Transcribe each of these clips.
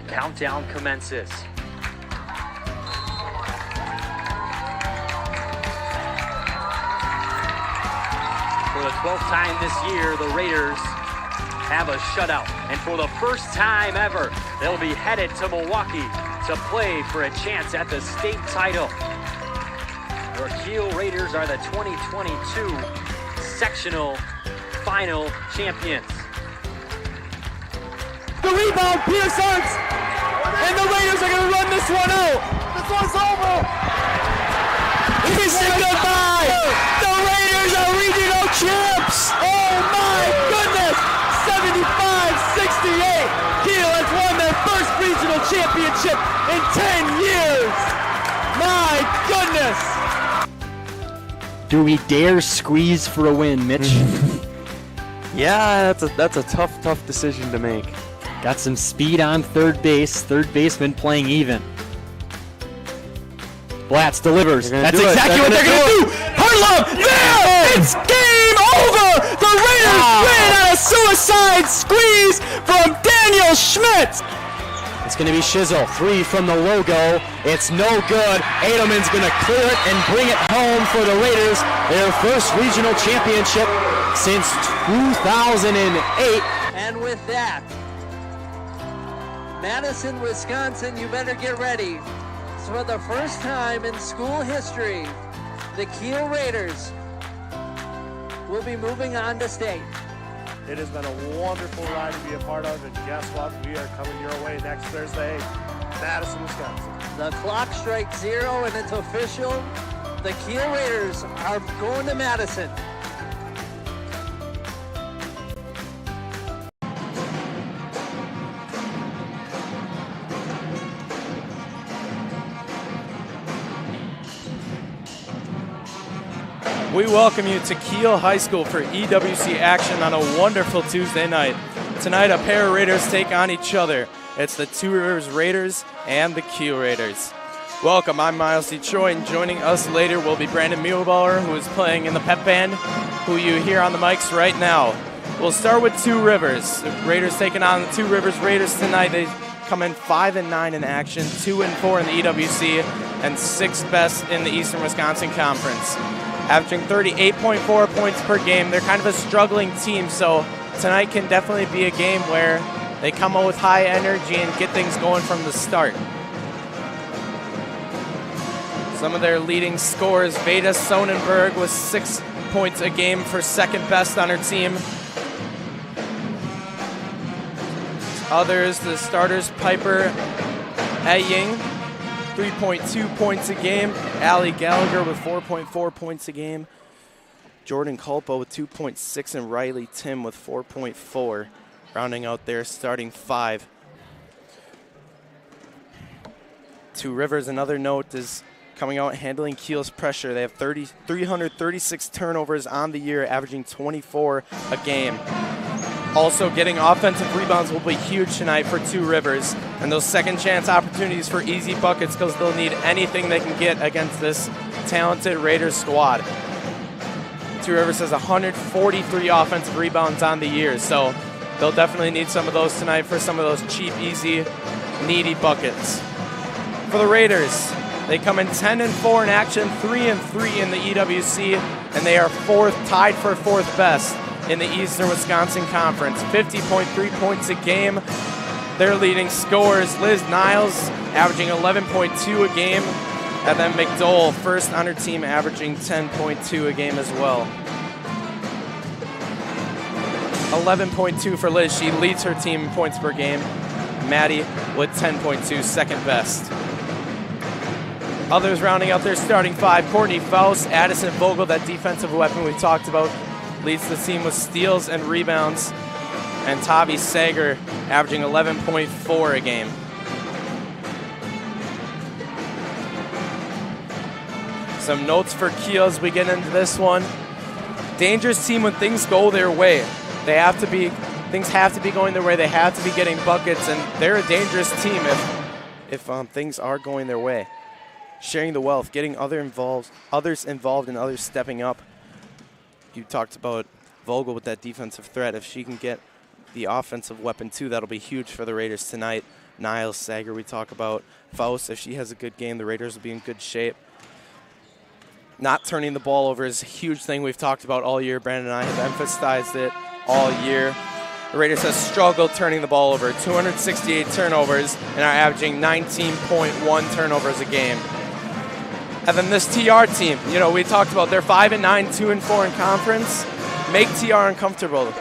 countdown commences. For the 12th time this year, the Raiders have a shutout. And for the first time ever, they'll be headed to Milwaukee to play for a chance at the state title. Your Kiel Raiders are the 2022 sectional final champions. The rebound, Pierce Arts, and the Raiders are going to run this one out. This one's over. We say goodbye. The Raiders are regional champs. Oh my goodness. 75-68. Kiel has won their first regional championship in 10 years. My goodness. Do we dare squeeze for a win, Mitch? Yeah, that's a tough decision to make. Got some speed on third base. Third baseman playing even. Blatz delivers. That's exactly what they're going to do. Harlem, there! It's game over! The Raiders win on a suicide squeeze from Daniel Schmidt. It's going to be Shizzle. 3 from the logo. It's no good. Edelman's going to clear it and bring it home for the Raiders. Their first regional championship since 2008. And with that, Madison, Wisconsin, you better get ready. So for the first time in school history, the Kiel Raiders will be moving on to state. It has been a wonderful ride to be a part of, and guess what? We are coming your way next Thursday, Madison, Wisconsin. The clock strikes 0 and it's official. The Kiel Raiders are going to Madison. We welcome you to Kiel High School for EWC action on a wonderful Tuesday night. Tonight, a pair of Raiders take on each other. It's the Two Rivers Raiders and the Kiel Raiders. Welcome, I'm Miles Detroit, and joining us later will be Brandon Muehlbauer, who is playing in the pep band, who you hear on the mics right now. We'll start with Two Rivers. The Raiders taking on the Two Rivers Raiders tonight. They come in 5-9 in action, 2-4 in the EWC, and 6th best in the Eastern Wisconsin Conference. Averaging 38.4 points per game. They're kind of a struggling team, so tonight can definitely be a game where they come out with high energy and get things going from the start. Some of their leading scorers, Veda Sonnenberg with 6 points a game for second best on her team. Others, the starters, Piper Eying, 3.2 points a game. Allie Gallagher with 4.4 points a game. Jordan Culpo with 2.6 and Riley Tim with 4.4, rounding out their starting 5. Two Rivers, another note, is coming out handling Kiel's pressure. They have 336 turnovers on the year, averaging 24 a game. Also, getting offensive rebounds will be huge tonight for Two Rivers, and those second chance opportunities for easy buckets, because they'll need anything they can get against this talented Raiders squad. Two Rivers has 143 offensive rebounds on the year, so they'll definitely need some of those tonight for some of those cheap, easy, needy buckets. For the Raiders, they come in 10-4 in action, 3-3 in the EWC, and they are tied for 4th best in the Eastern Wisconsin Conference. 50.3 points a game. Their leading scorers, Liz Niles, averaging 11.2 a game, and then McDowell, first on her team, averaging 10.2 a game as well. 11.2 for Liz. She leads her team in points per game. Maddie with 10.2, second best. Others rounding out their starting 5, Courtney Faust, Addison Vogel, that defensive weapon we talked about, leads the team with steals and rebounds, and Tavi Sager averaging 11.4 a game. Some notes for Kiel as we get into this one. Dangerous team when things go their way. Things have to be going their way. They have to be getting buckets, and they're a dangerous team if things are going their way. Sharing the wealth, getting others involved and others stepping up. You talked about Vogel with that defensive threat. If she can get the offensive weapon too, that'll be huge for the Raiders tonight. Niles Sager we talk about. Faust, if she has a good game, the Raiders will be in good shape. Not turning the ball over is a huge thing we've talked about all year. Brandon and I have emphasized it all year. The Raiders have struggled turning the ball over, 268 turnovers, and are averaging 19.1 turnovers a game. And then this TR team, you know, we talked about they're 5-9, 2-4 in conference. Make TR uncomfortable.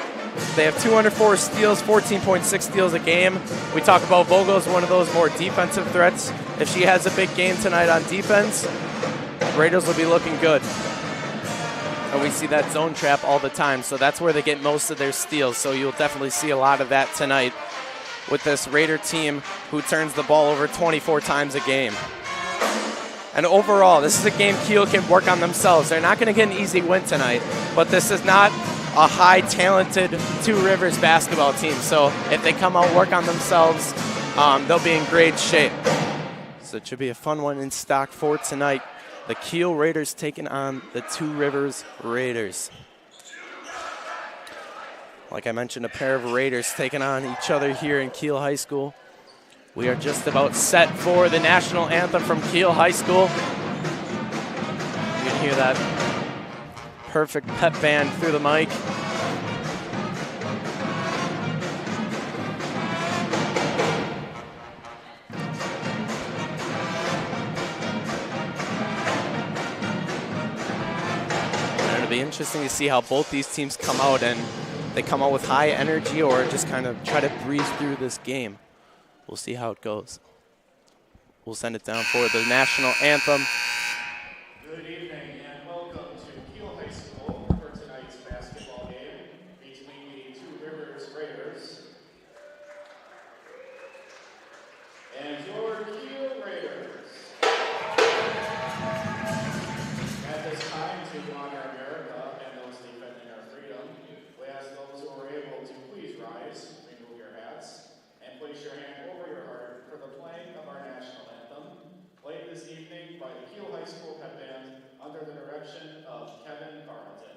They have 204 steals, 14.6 steals a game. We talk about Vogel as one of those more defensive threats. If she has a big game tonight on defense, Raiders will be looking good. And we see that zone trap all the time, so that's where they get most of their steals. So you'll definitely see a lot of that tonight with this Raider team who turns the ball over 24 times a game. And overall, this is a game Kiel can work on themselves. They're not going to get an easy win tonight, but this is not a high talented Two Rivers basketball team. So if they come out, work on themselves, they'll be in great shape. So it should be a fun one in stock for tonight. The Kiel Raiders taking on the Two Rivers Raiders. Like I mentioned, a pair of Raiders taking on each other here in Kiel High School. We are just about set for the national anthem from Kiel High School. You can hear that perfect pep band through the mic. It'll be interesting to see how both these teams come out, and they come out with high energy or just kind of try to breeze through this game. We'll see how it goes. We'll send it down for the national anthem. Good evening and welcome to Kiel High School for tonight's basketball game between the Two Rivers Raiders and your Kiel Raiders. At this time, to honor America and those defending our freedom, we ask those who are able to please rise, remove your hats, and place your hand over your heart for the playing of our national anthem, played this evening by the Kiel High School Pep Band under the direction of Kevin Arlington.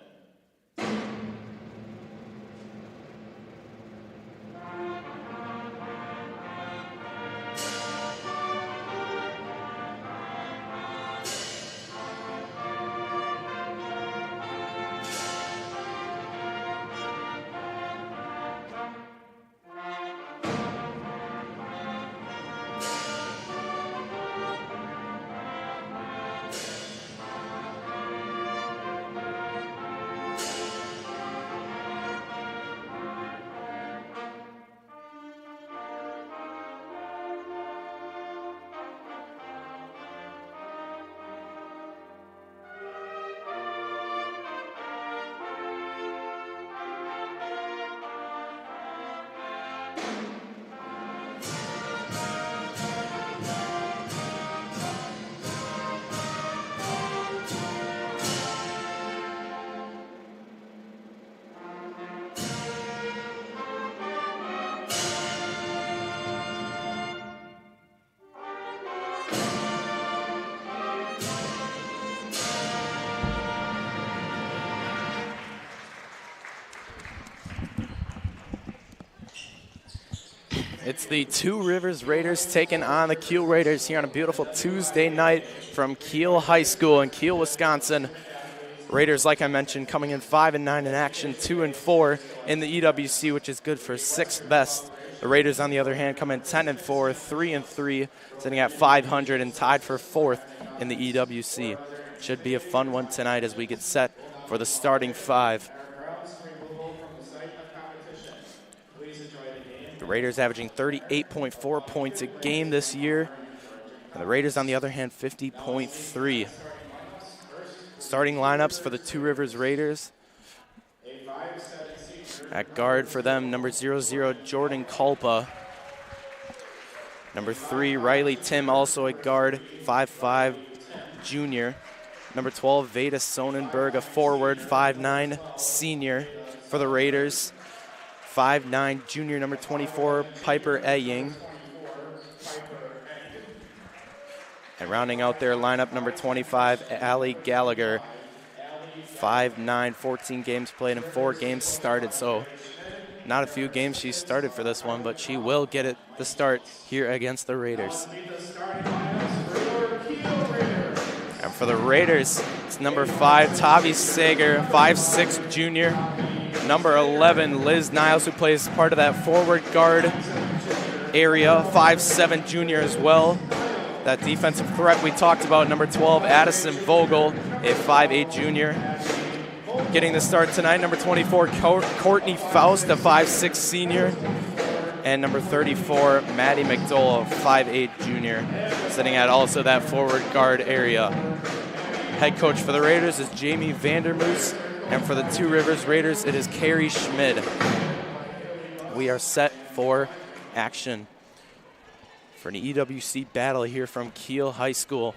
It's the Two Rivers Raiders taking on the Kiel Raiders here on a beautiful Tuesday night from Kiel High School in Kiel, Wisconsin. Raiders, like I mentioned, coming in 5-9 in action, 2-4 in the EWC, which is good for sixth best. The Raiders, on the other hand, come in 10-4, 3-3, sitting at 500 and tied for fourth in the EWC. Should be a fun one tonight as we get set for the starting five. The Raiders averaging 38.4 points a game this year. And the Raiders, on the other hand, 50.3. Starting lineups for the Two Rivers Raiders. At guard for them, number 00, Jordan Kulpa. Number 3, Riley Tim, also a guard, 5'5", junior. Number 12, Veda Sonnenberg, a forward, 5'9", senior for the Raiders. 5'9", junior, number 24, Piper Eying. And rounding out their lineup, number 25, Allie Gallagher. 5'9", 14 games played and 4 games started. So not a few games she started for this one, but she will get the start here against the Raiders. And for the Raiders, it's number 5, Tavi Sager, 5'6" junior. Number 11, Liz Niles, who plays part of that forward guard area, 5'7" junior as well. That defensive threat we talked about, number 12, Addison Vogel, a 5'8" junior. Getting the start tonight, number 24, Courtney Faust, a 5'6" senior. And number 34, Maddie McDowell, 5'8" junior, sitting at also that forward guard area. Head coach for the Raiders is Jamie Vandermoos, and for the Two Rivers Raiders, it is Carrie Schmid. We are set for action for an EWC battle here from Kiel High School.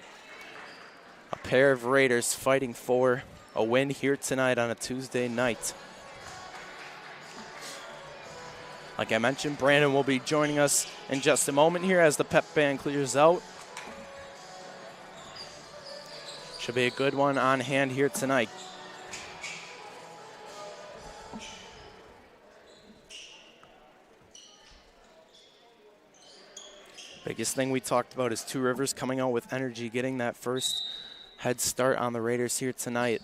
A pair of Raiders fighting for a win here tonight on a Tuesday night. Like I mentioned, Brandon will be joining us in just a moment here as the pep band clears out. Should be a good one on hand here tonight. Biggest thing we talked about is Two Rivers coming out with energy, getting that first head start on the Raiders here tonight.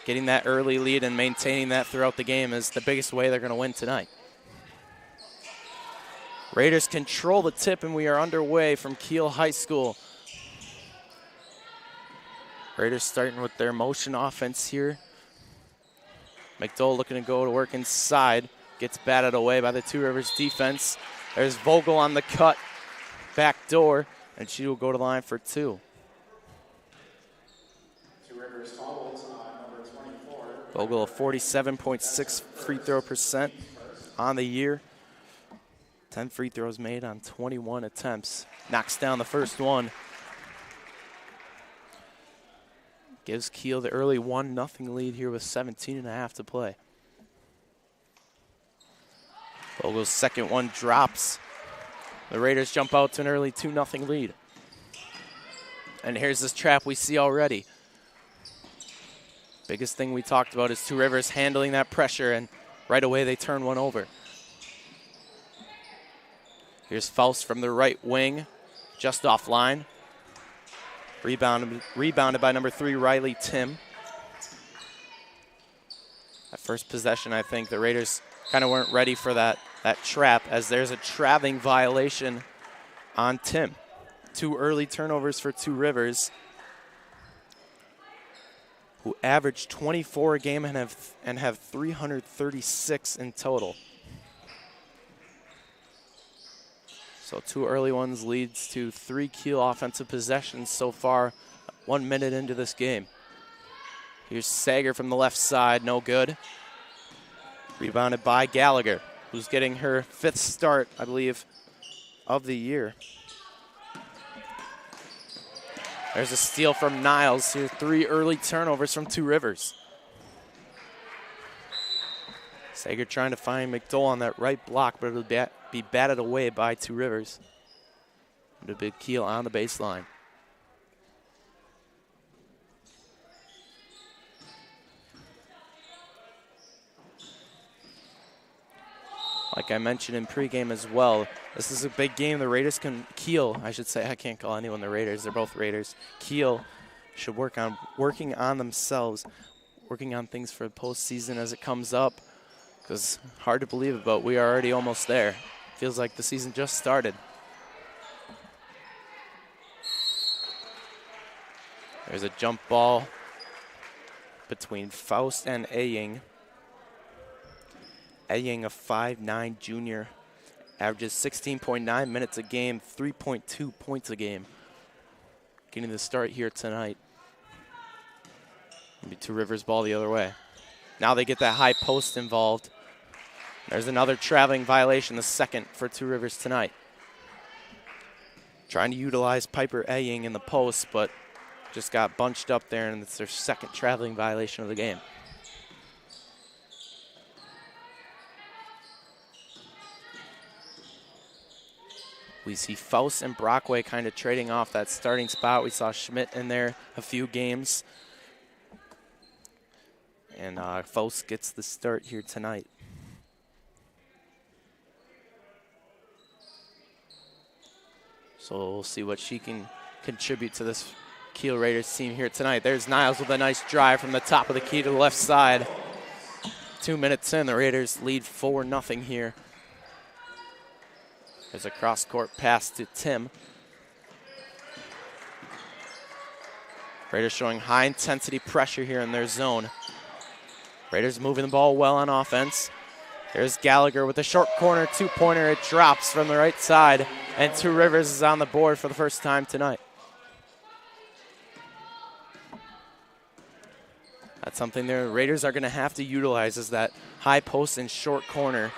Getting that early lead and maintaining that throughout the game is the biggest way they're going to win tonight. Raiders control the tip, and we are underway from Kiel High School. Raiders starting with their motion offense here. McDowell looking to go to work inside. Gets batted away by the Two Rivers defense. There's Vogel on the cut. Back door, and she will go to the line for 2. Two Rivers fouls on number 24. Vogel, a 47.6 free throw percent on the year. 10 free throws made on 21 attempts. Knocks down the first one. Gives Kiel the early 1-0 lead here with 17.5 to play. Vogel's second one drops. The Raiders jump out to an early 2-0 lead. And here's this trap we see already. Biggest thing we talked about is Two Rivers handling that pressure, and right away they turn one over. Here's Faust from the right wing, just offline. Rebounded by number 3, Riley Tim. That first possession, I think the Raiders kind of weren't ready for that trap, as there's a traveling violation on Tim. 2 early turnovers for Two Rivers, who average 24 a game and have 336 in total. So 2 early ones leads to 3 Kiel offensive possessions so far, 1 minute into this game. Here's Sager from the left side, no good. Rebounded by Gallagher, who's getting her 5th start, I believe, of the year. There's a steal from Niles. Here, 3 early turnovers from Two Rivers. Sager trying to find McDowell on that right block, but it'll be batted away by Two Rivers. And a big Kiel on the baseline. Like I mentioned in pregame as well, this is a big game. The Raiders Kiel, I should say, I can't call anyone the Raiders. They're both Raiders. Kiel should working on themselves, working on things for the postseason as it comes up. Because hard to believe it, but we are already almost there. Feels like the season just started. There's a jump ball between Faust and Aying. Aying, a 5'9" junior, averages 16.9 minutes a game, 3.2 points a game. Getting the start here tonight. Maybe Two Rivers ball the other way. Now they get that high post involved. There's another traveling violation, the second for Two Rivers tonight. Trying to utilize Piper Aying in the post, but just got bunched up there, and it's their second traveling violation of the game. We see Faust and Brockway kind of trading off that starting spot. We saw Schmidt in there a few games. And Faust gets the start here tonight. So we'll see what she can contribute to this Kiel Raiders team here tonight. There's Niles with a nice drive from the top of the key to the left side. 2 minutes in, the Raiders lead 4-0 here. There's a cross-court pass to Tim. Raiders showing high-intensity pressure here in their zone. Raiders moving the ball well on offense. There's Gallagher with a short corner two-pointer. It drops from the right side, and Two Rivers is on the board for the first time tonight. That's something the Raiders are going to have to utilize, is that high post and short corner.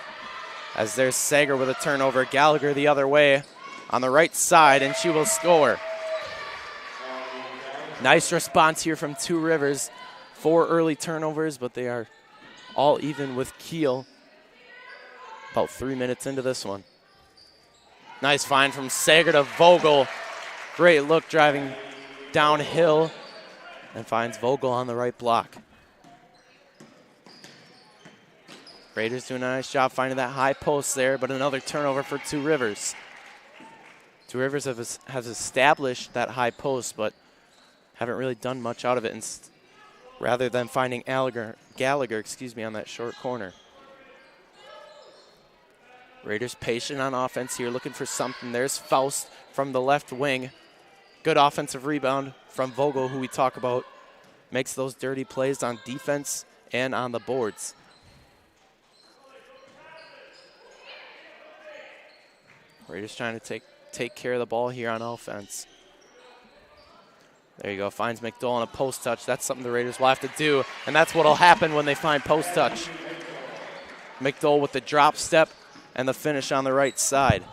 As there's Sager with a turnover, Gallagher the other way on the right side, and she will score. Nice response here from Two Rivers. 4 early turnovers, but they are all even with Kiel. About 3 minutes into this one. Nice find from Sager to Vogel. Great look driving downhill and finds Vogel on the right block. Raiders doing a nice job finding that high post there, but another turnover for Two Rivers. Two Rivers has established that high post, but haven't really done much out of it, rather than finding Gallagher on that short corner. Raiders patient on offense here, looking for something. There's Faust from the left wing. Good offensive rebound from Vogel, who we talk about. Makes those dirty plays on defense and on the boards. Raiders trying to take care of the ball here on offense. There you go, finds McDowell on a post touch. That's something the Raiders will have to do, and that's what will happen when they find post touch. McDowell with the drop step and the finish on the right side.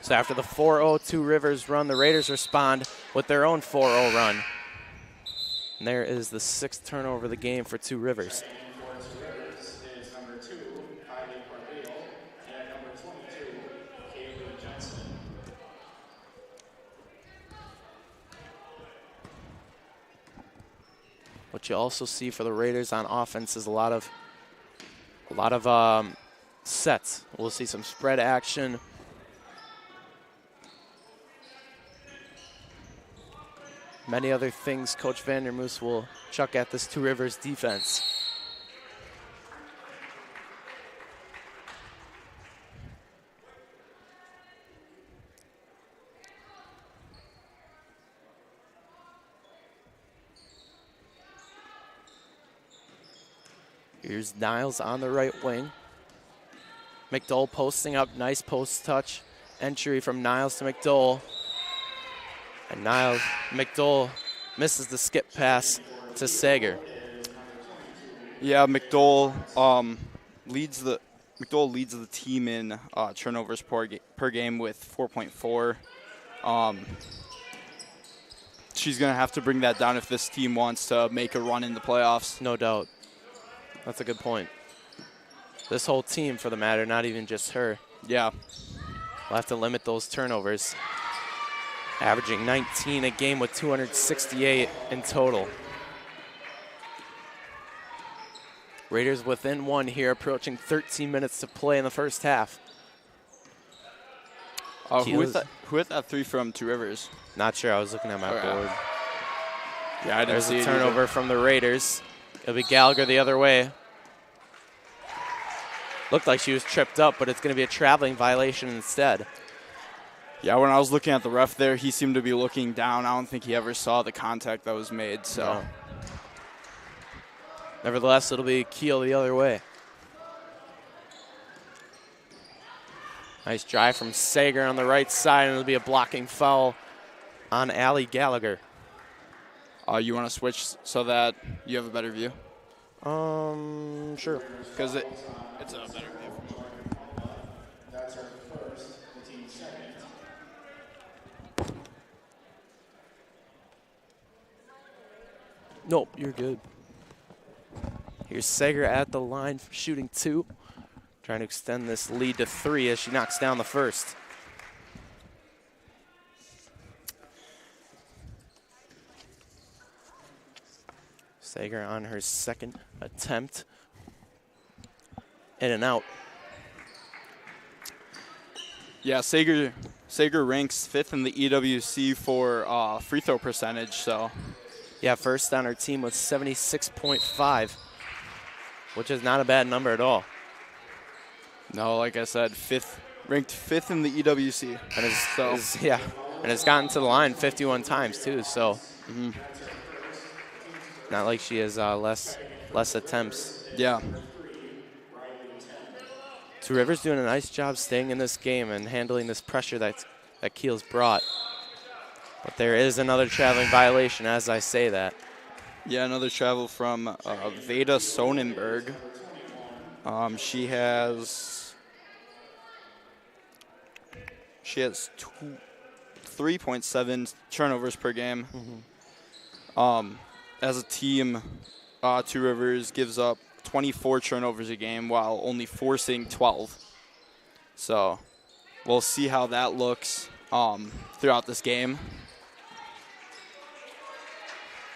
So after the 4-0 Two Rivers run, the Raiders respond with their own 4-0 run. And there is the 6th turnover of the game for Two Rivers. What you also see for the Raiders on offense is a lot of sets. We'll see some spread action. Many other things Coach Vandermoos will chuck at this Two Rivers defense. Here's Niles on the right wing. McDowell posting up, nice post touch. Entry from Niles to McDowell. And McDowell misses the skip pass to Sager. Yeah, McDowell leads the team in turnovers per game with 4.4. She's going to have to bring that down if this team wants to make a run in the playoffs. No doubt. That's a good point. This whole team, for the matter, not even just her. Yeah. We'll have to limit those turnovers. Averaging 19 a game with 268 in total. Raiders within 1 here, approaching 13 minutes to play in the first half. Who hit that 3 from Two Rivers? Not sure. I was looking at my board. Yeah, I didn't see There's it a turnover from the Raiders. It'll be Gallagher the other way. Looked like she was tripped up, but it's going to be a traveling violation instead. Yeah, when I was looking at the ref there, he seemed to be looking down. I don't think he ever saw the contact that was made. So, no. Nevertheless, it'll be Kiel the other way. Nice drive from Sager on the right side, and it'll be a blocking foul on Allie Gallagher. You want to switch so that you have a better view? Sure. Because it's a better view. That's our first, the team's second. Nope, you're good. Here's Sager at the line, shooting 2. Trying to extend this lead to 3 as she knocks down the first. Sager on her second attempt. In and out. Yeah, Sager ranks 5th in the EWC for free throw percentage. So, yeah, first on her team with 76.5, which is not a bad number at all. no, like I said, ranked 5th in the EWC. And has gotten to the line 51 times too. So, not like she has less attempts. Yeah. Two Rivers doing a nice job staying in this game and handling this pressure that Kiel's brought. But there is another traveling violation as I say that. Yeah, another travel from Veda Sonnenberg. She has 3.7 turnovers per game. As a team, Two Rivers gives up 24 turnovers a game while only forcing 12. So we'll see how that looks throughout this game.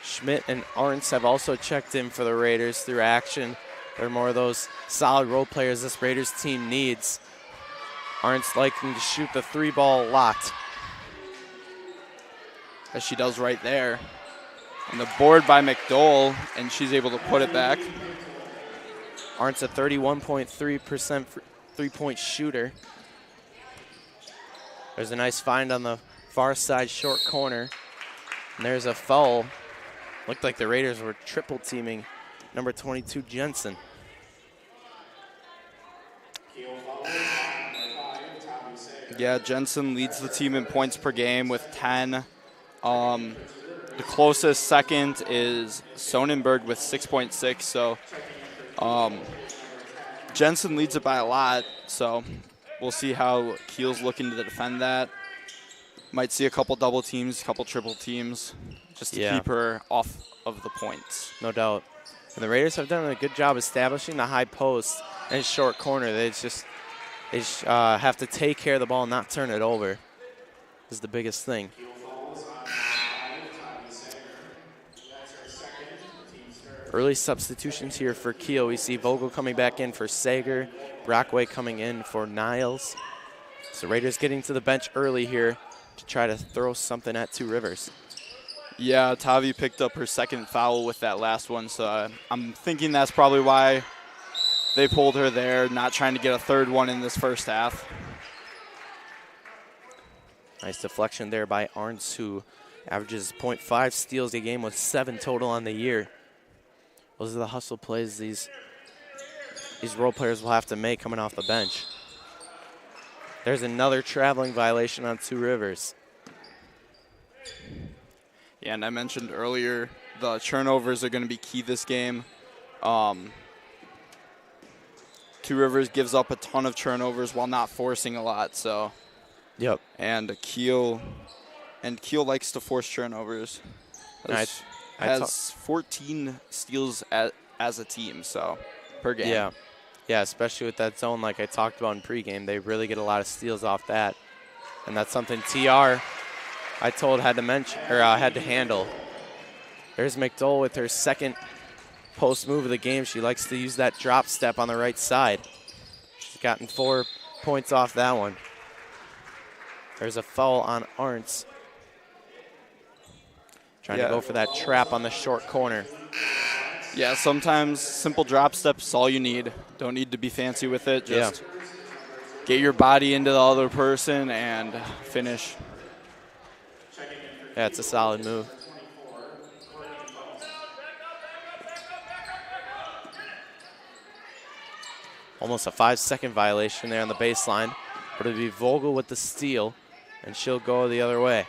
Schmidt and Arntz have also checked in for the Raiders through action. They're more of those solid role players this Raiders team needs. Arntz liking to shoot the 3-ball a lot. As she does right there. And the board by McDowell, and she's able to put it back. Arntz a 31.3% three-point shooter. There's a nice find on the far side short corner. And there's a foul. Looked like the Raiders were triple teaming number 22, Jensen. Yeah, Jensen leads the team in points per game with 10. The closest second is Sonnenberg with 6.6. So Jensen leads it by a lot. So we'll see how Kiel's looking to defend that. Might see a couple double teams, a couple triple teams, just to keep her off of the points. No doubt. And the Raiders have done a good job establishing the high post and short corner. They just have to take care of the ball and not turn it over. Is the biggest thing. Early substitutions here for Kiel. We see Vogel coming back in for Sager, Brockway coming in for Niles. So Raiders getting to the bench early here to try to throw something at Two Rivers. Yeah, Tavi picked up her second foul with that last one, so I'm thinking that's probably why they pulled her there, not trying to get a third one in this first half. Nice deflection there by Arntz, who averages 0.5 steals a game with 7 total on the year. Those are the hustle plays these role players will have to make coming off the bench. There's another traveling violation on Two Rivers. Yeah, and I mentioned earlier the turnovers are going to be key this game. Two Rivers gives up a ton of turnovers while not forcing a lot. So, yep. And Kiel likes to force turnovers. Has 14 steals as a team, so per game. Yeah, especially with that zone like I talked about in pregame. They really get a lot of steals off that. And that's something TR I told had to handle. There's McDowell with her second post move of the game. She likes to use that drop step on the right side. She's gotten 4 points off that one. There's a foul on Arntz. Trying to go for that trap on the short corner. Yeah, sometimes simple drop steps is all you need. Don't need to be fancy with it. Just get your body into the other person and finish. Yeah, it's a solid move. Almost a 5-second violation there on the baseline. But it'll be Vogel with the steal, and she'll go the other way.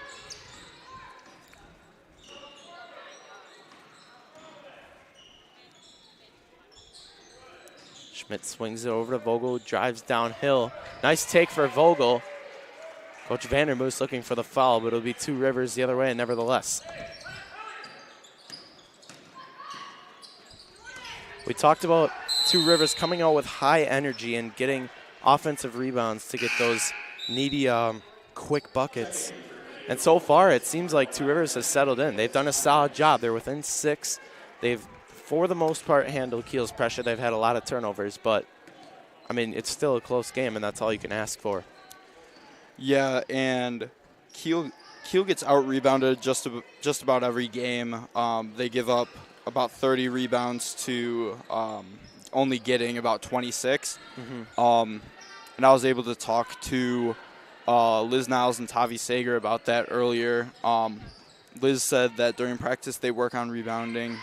Schmidt swings it over to Vogel, drives downhill. Nice take for Vogel. Coach Vandermoos looking for the foul, but it'll be Two Rivers the other way nevertheless. We talked about Two Rivers coming out with high energy and getting offensive rebounds to get those needy, quick buckets. And so far, it seems like Two Rivers has settled in. They've done a solid job. They're within 6. They've, for the most part, handled Kiel's pressure. They've had a lot of turnovers, but, I mean, it's still a close game, and that's all you can ask for. Yeah, and Kiel gets out-rebounded just about every game. They give up about 30 rebounds to only getting about 26. And I was able to talk to Liz Niles and Tavi Sager about that earlier. Liz said that during practice they work on rebounding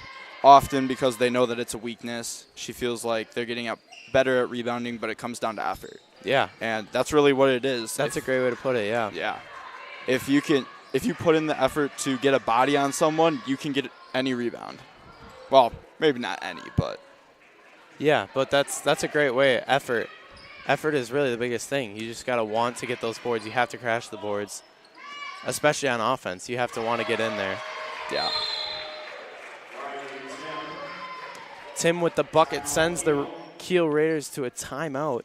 often because they know that it's a weakness. She feels like they're getting better at rebounding, but it comes down to effort. Yeah. And that's really what it is. That's a great way to put it, yeah. Yeah. If you put in the effort to get a body on someone, you can get any rebound. Well, maybe not any, but. Yeah, but that's a great way. Effort. Effort is really the biggest thing. You just got to want to get those boards. You have to crash the boards, especially on offense. You have to want to get in there. Yeah. Tim with the bucket sends the Kiel Raiders to a timeout.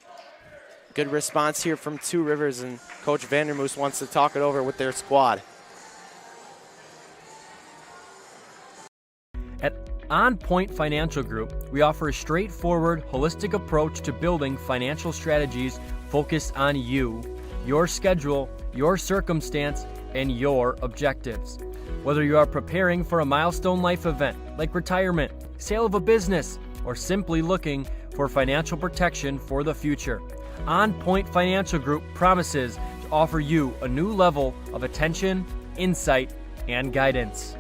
Good response here from Two Rivers, and Coach Vandermoos wants to talk it over with their squad. At On Point Financial Group, we offer a straightforward, holistic approach to building financial strategies focused on you, your schedule, your circumstance, and your objectives. Whether you are preparing for a milestone life event like retirement, sale of a business, or simply looking for financial protection for the future, On Point Financial Group promises to offer you a new level of attention, insight, and guidance.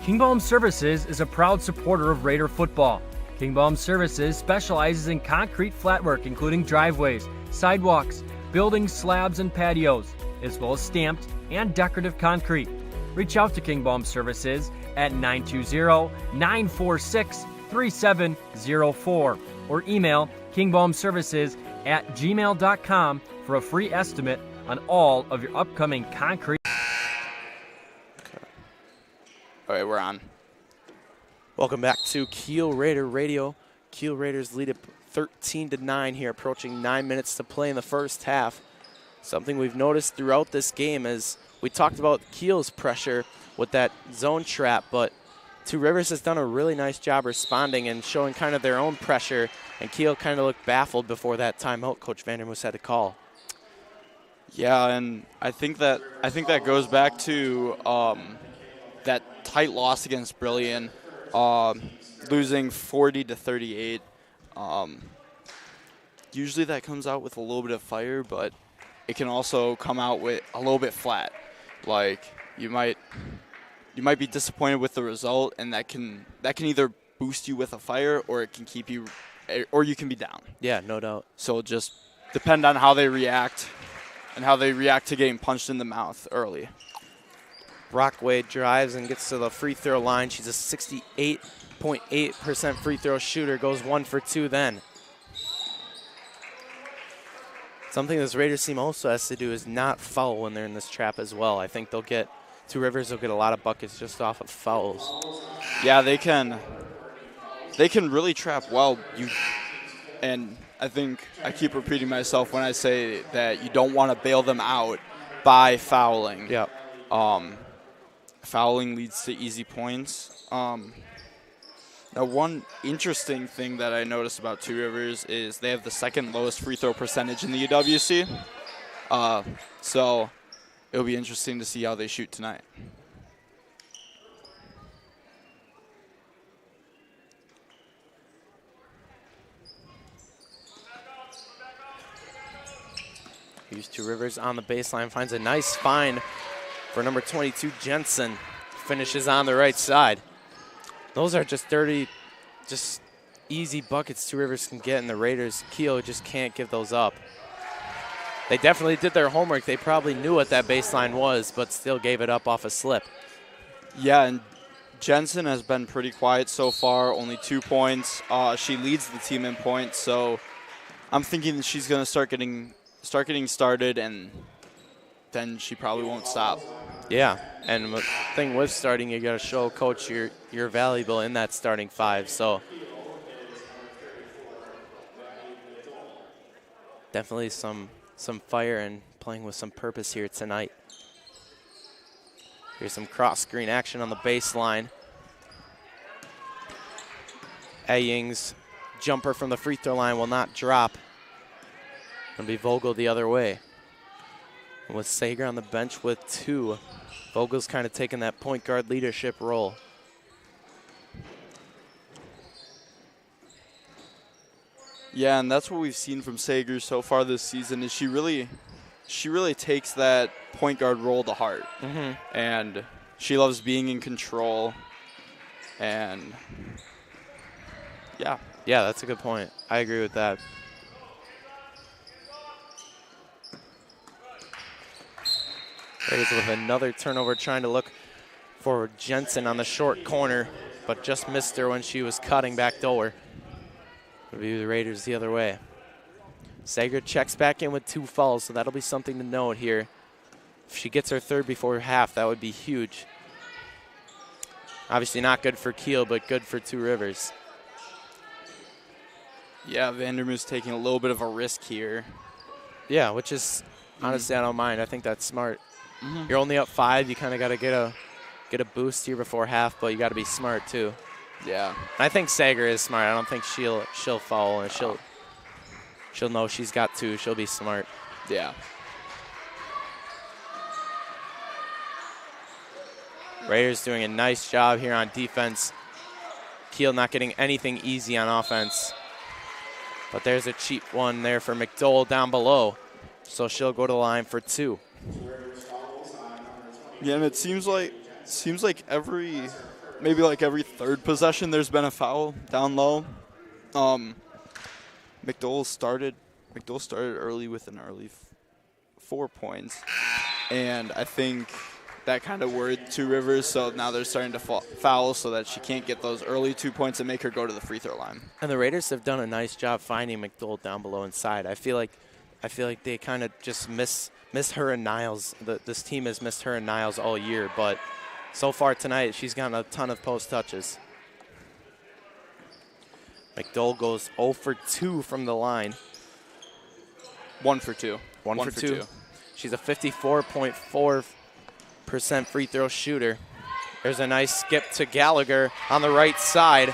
Kingbaum Services is a proud supporter of Raider football. Kingbaum Services specializes in concrete flatwork, including driveways, sidewalks, building slabs and patios, as well as stamped and decorative concrete. Reach out to Kingbaum Services at 920-946-3704 or email kingbaumservices@gmail.com for a free estimate on all of your upcoming concrete. All right, we're on. Welcome back to Kiel Raider Radio. Kiel Raiders lead it 13-9 here, approaching 9 minutes to play in the first half. Something we've noticed throughout this game is we talked about Kiel's pressure with that zone trap, but Two Rivers has done a really nice job responding and showing kind of their own pressure, and Kiel kind of looked baffled before that timeout Coach Vandermoos had to call. Yeah, and I think that goes back to that tight loss against Brillion, losing 40-38. Usually that comes out with a little bit of fire, but it can also come out with a little bit flat. Like you might be disappointed with the result, and that can either boost you with a fire, or it can keep you, or you can be down. Yeah, no doubt. So just depend on how they react, and how they react to getting punched in the mouth early. Brockway drives and gets to the free throw line. She's a 68.8% free throw shooter, goes 1 for 2 then. Something this Raiders team also has to do is not foul when they're in this trap as well. I think Two Rivers will get a lot of buckets just off of fouls. Yeah, they can really trap well. And I think I keep repeating myself when I say that you don't want to bail them out by fouling. Yep. Fouling leads to easy points. Now, one interesting thing that I noticed about Two Rivers is they have the second lowest free throw percentage in the UWC. So it'll be interesting to see how they shoot tonight. Here's Two Rivers on the baseline, finds a nice find for number 22, Jensen. Finishes on the right side. Those are just easy buckets Two Rivers can get, and the Raiders, Kiel just can't give those up. They definitely did their homework. They probably knew what that baseline was, but still gave it up off a slip. Yeah, and Jensen has been pretty quiet so far, only 2 points. She leads the team in points, so I'm thinking that she's going to start getting started, and then she probably won't stop. Yeah, and the thing with starting, you got to show coach you're valuable in that starting five. So definitely some fire and playing with some purpose here tonight. Here's some cross screen action on the baseline. Aying's jumper from the free throw line will not drop. It'll be Vogel the other way. With Sager on the bench with 2. Vogel's kind of taking that point guard leadership role. Yeah, and that's what we've seen from Sager so far this season is she really takes that point guard role to heart. And she loves being in control. And yeah. Yeah, that's a good point. I agree with that. Raiders with another turnover, trying to look for Jensen on the short corner, but just missed her when she was cutting back door. Review the Raiders the other way. Sager checks back in with 2 fouls, so that'll be something to note here. If she gets her 3rd before half, that would be huge. Obviously not good for Kiel, but good for Two Rivers. Yeah, Vandermoos taking a little bit of a risk here. Yeah, which is, honestly, I don't mind. I think that's smart. You're only up 5. You kind of got to get a boost here before half, but you got to be smart too. Yeah. I think Sager is smart. I don't think she'll foul, and she'll know she's got 2. She'll be smart. Yeah. Raiders doing a nice job here on defense. Kiel not getting anything easy on offense. But there's a cheap one there for McDowell down below. So she'll go to the line for 2. Yeah, and it seems like every 3rd possession there's been a foul down low. McDowell started early with an early 4 points, and I think that kind of worried Two Rivers. So now they're starting to foul so that she can't get those early 2 points and make her go to the free throw line. And the Raiders have done a nice job finding McDowell down below inside. I feel like they kind of just miss her and Niles. This team has missed her and Niles all year, but so far tonight she's gotten a ton of post touches. McDowell goes 0 for 2 from the line. 1 for 2. 1 for 2. She's a 54.4% free throw shooter. There's a nice skip to Gallagher on the right side,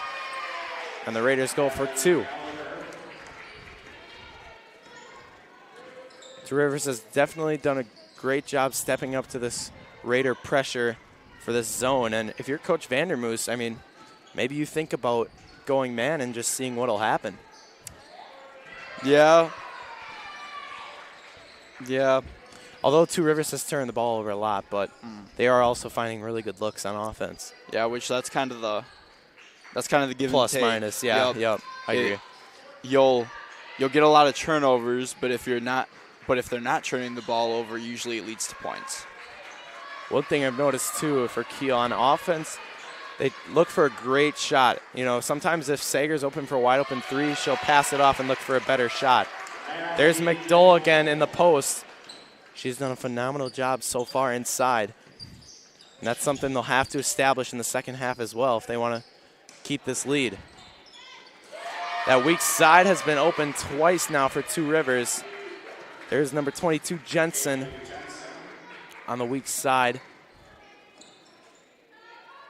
and the Raiders go for 2. Two Rivers has definitely done a great job stepping up to this Raider pressure for this zone. And if you're Coach Vandermoos, I mean, maybe you think about going man and just seeing what'll happen. Yeah. Yeah. Although Two Rivers has turned the ball over a lot, but they are also finding really good looks on offense. Yeah, which that's kind of the give Plus and take. minus, yeah. Yep. I agree. You'll get a lot of turnovers, but if they're not turning the ball over, usually it leads to points. One thing I've noticed too for Kiel on offense, they look for a great shot. You know, sometimes if Sager's open for a wide open 3, she'll pass it off and look for a better shot. There's McDowell again in the post. She's done a phenomenal job so far inside. And that's something they'll have to establish in the second half as well if they want to keep this lead. That weak side has been open twice now for Two Rivers. There's number 22, Jensen, on the weak side.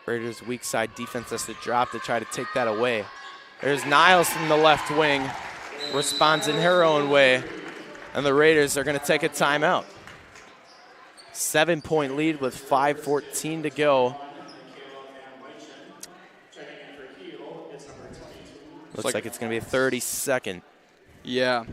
Raiders' weak side defense has to drop to try to take that away. There's Niles from the left wing, responds in her own way, and the Raiders are going to take a timeout. 7-point lead with 5:14 to go. Looks like it's going to be a 30-second. Yeah.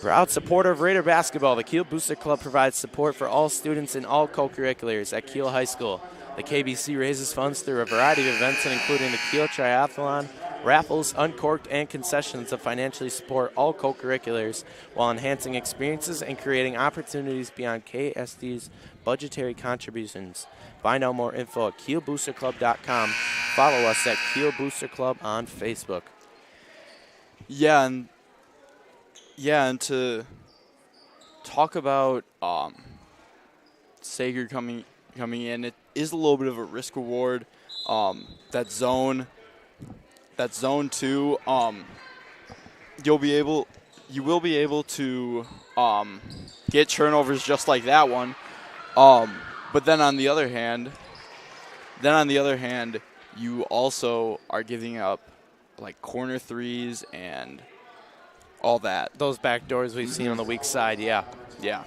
Proud supporter of Raider basketball, the Kiel Booster Club provides support for all students in all co-curriculars at Kiel High School. The KBC raises funds through a variety of events, including the Kiel Triathlon, raffles, uncorked, and concessions to financially support all co-curriculars while enhancing experiences and creating opportunities beyond KSD's budgetary contributions. Find out more info at kielboosterclub.com. Follow us at Kiel Booster Club on Facebook. Yeah, and to talk about Sager coming in, it is a little bit of a risk reward. That zone 2, you will be able to get turnovers just like that one. But then on the other hand, you also are giving up like corner threes and all that. Those back doors we've seen on the weak side, yeah. Yeah.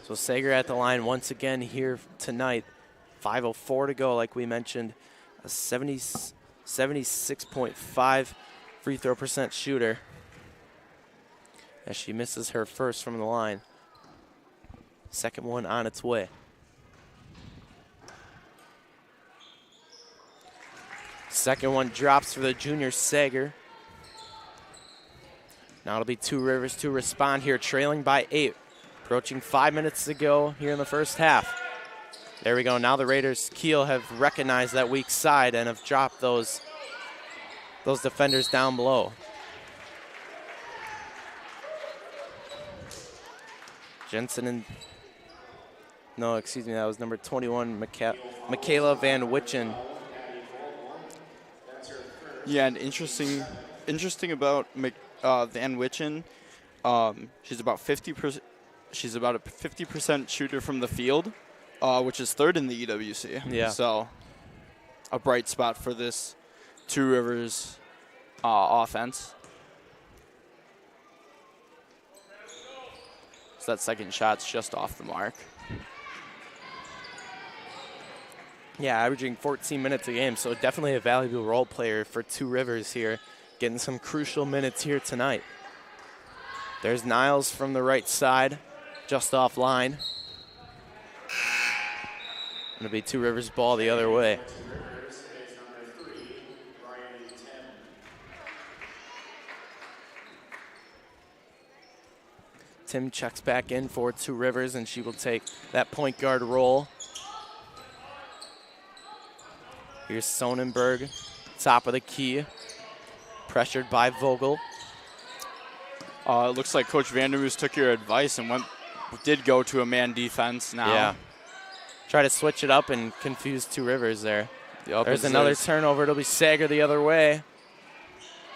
So Sager at the line once again here tonight. 5:04 to go, like we mentioned. A 76.5 free throw percent shooter as she misses her first from the line. Second one on its way. Second one drops for the junior Sager. Now it'll be Two Rivers to respond here, trailing by 8. Approaching 5 minutes to go here in the first half. There we go. Now the Raiders, Kiel, have recognized that weak side and have dropped those defenders down below. Jensen and, no, excuse me, that was number 21, Michaela Van Witchen. Yeah, and interesting about Van Witchen. She's about 50%. She's about a 50% shooter from the field, which is third in the EWC. Yeah. So a bright spot for this Two Rivers offense. So that second shot's just off the mark. Yeah, averaging 14 minutes a game, so definitely a valuable role player for Two Rivers here, getting some crucial minutes here tonight. There's Niles from the right side, just offline. It'll be Two Rivers ball the other way. Tim checks back in for Two Rivers, and she will take that point guard role. Here's Sonnenberg, top of the key, pressured by Vogel. It looks like Coach Vandermoos took your advice and did go to a man defense now. Yeah. Try to switch it up and confuse Two Rivers there. There's is another turnover. It'll be Sager the other way.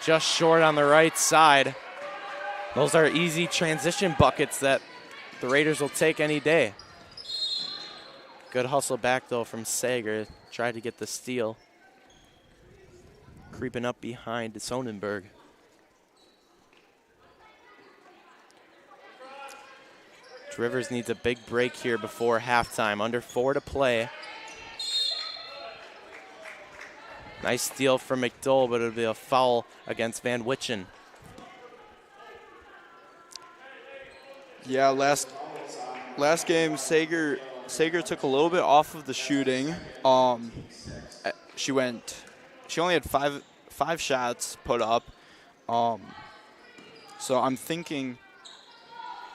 Just short on the right side. Those are easy transition buckets that the Raiders will take any day. Good hustle back, though, from Sager. Tried to get the steal. Creeping up behind Sonnenberg. Rivers needs a big break here before halftime. Under 4 to play. Nice steal from McDowell, but it'll be a foul against Van Witchen. Yeah, last game, Sager took a little bit off of the shooting. She only had five shots put up. So I'm thinking,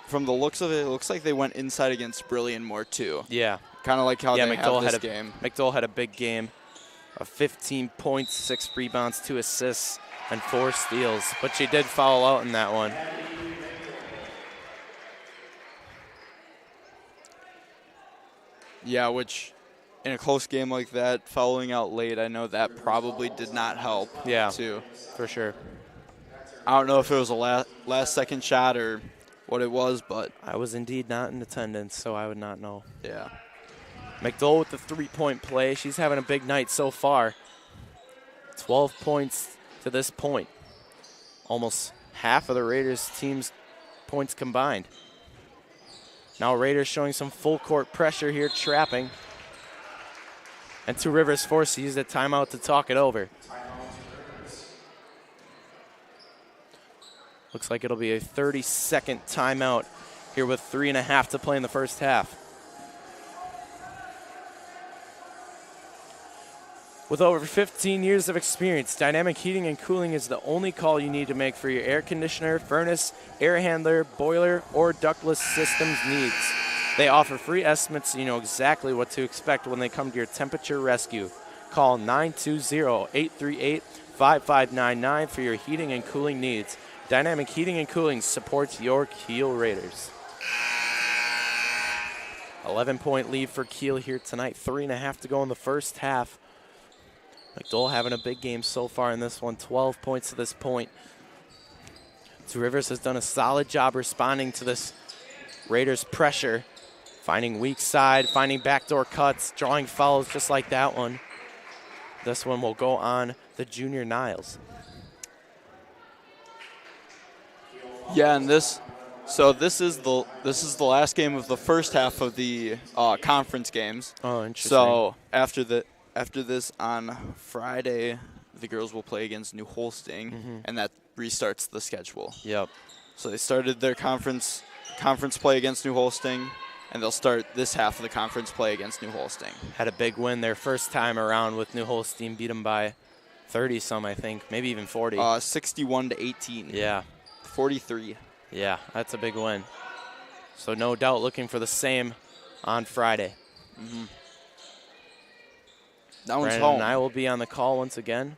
from the looks of it, it looks like they went inside against Brilliant more too. Yeah. Kind of like how they McDowell have this had game. McDowell had a big game. 15 points, 6 rebounds, 2 assists, and 4 steals. But she did foul out in that one. Yeah, which in a close game like that, fouling out late, I know that probably did not help. Yeah, too. For sure. I don't know if it was a last second shot or what it was, but I was indeed not in attendance, so I would not know. Yeah. McDowell with the 3-point play. She's having a big night so far. 12 points to this point. Almost half of the Raiders team's points combined. Now Raiders showing some full court pressure here, trapping. And Two Rivers forced to use that timeout to talk it over. Looks like it'll be a 30-second timeout here with 3.5 to play in the first half. With over 15 years of experience, Dynamic Heating and Cooling is the only call you need to make for your air conditioner, furnace, air handler, boiler, or ductless systems needs. They offer free estimates so you know exactly what to expect when they come to your temperature rescue. Call 920-838-5599 for your heating and cooling needs. Dynamic Heating and Cooling supports your Kiel Raiders. 11-point lead for Kiel here tonight. 3.5 to go in the first half. McDowell having a big game so far in this one. 12 points to this point. Two Rivers has done a solid job responding to this Raiders pressure. Finding weak side, finding backdoor cuts, drawing fouls just like that one. This one will go on the junior Niles. Yeah, and this So this is the last game of the first half of the conference games. Oh, interesting. So after this on Friday, the girls will play against New Holsting, and that restarts the schedule. Yep. So they started their conference play against New Holsting, and they'll start this half of the conference play against New Holsting. Had a big win their first time around with New Holstein, beat them by 30-some, I think, maybe even 40. 61-18. Yeah. 43. Yeah, that's a big win. So no doubt looking for the same on Friday. That one's Brandon home. and I will be on the call once again.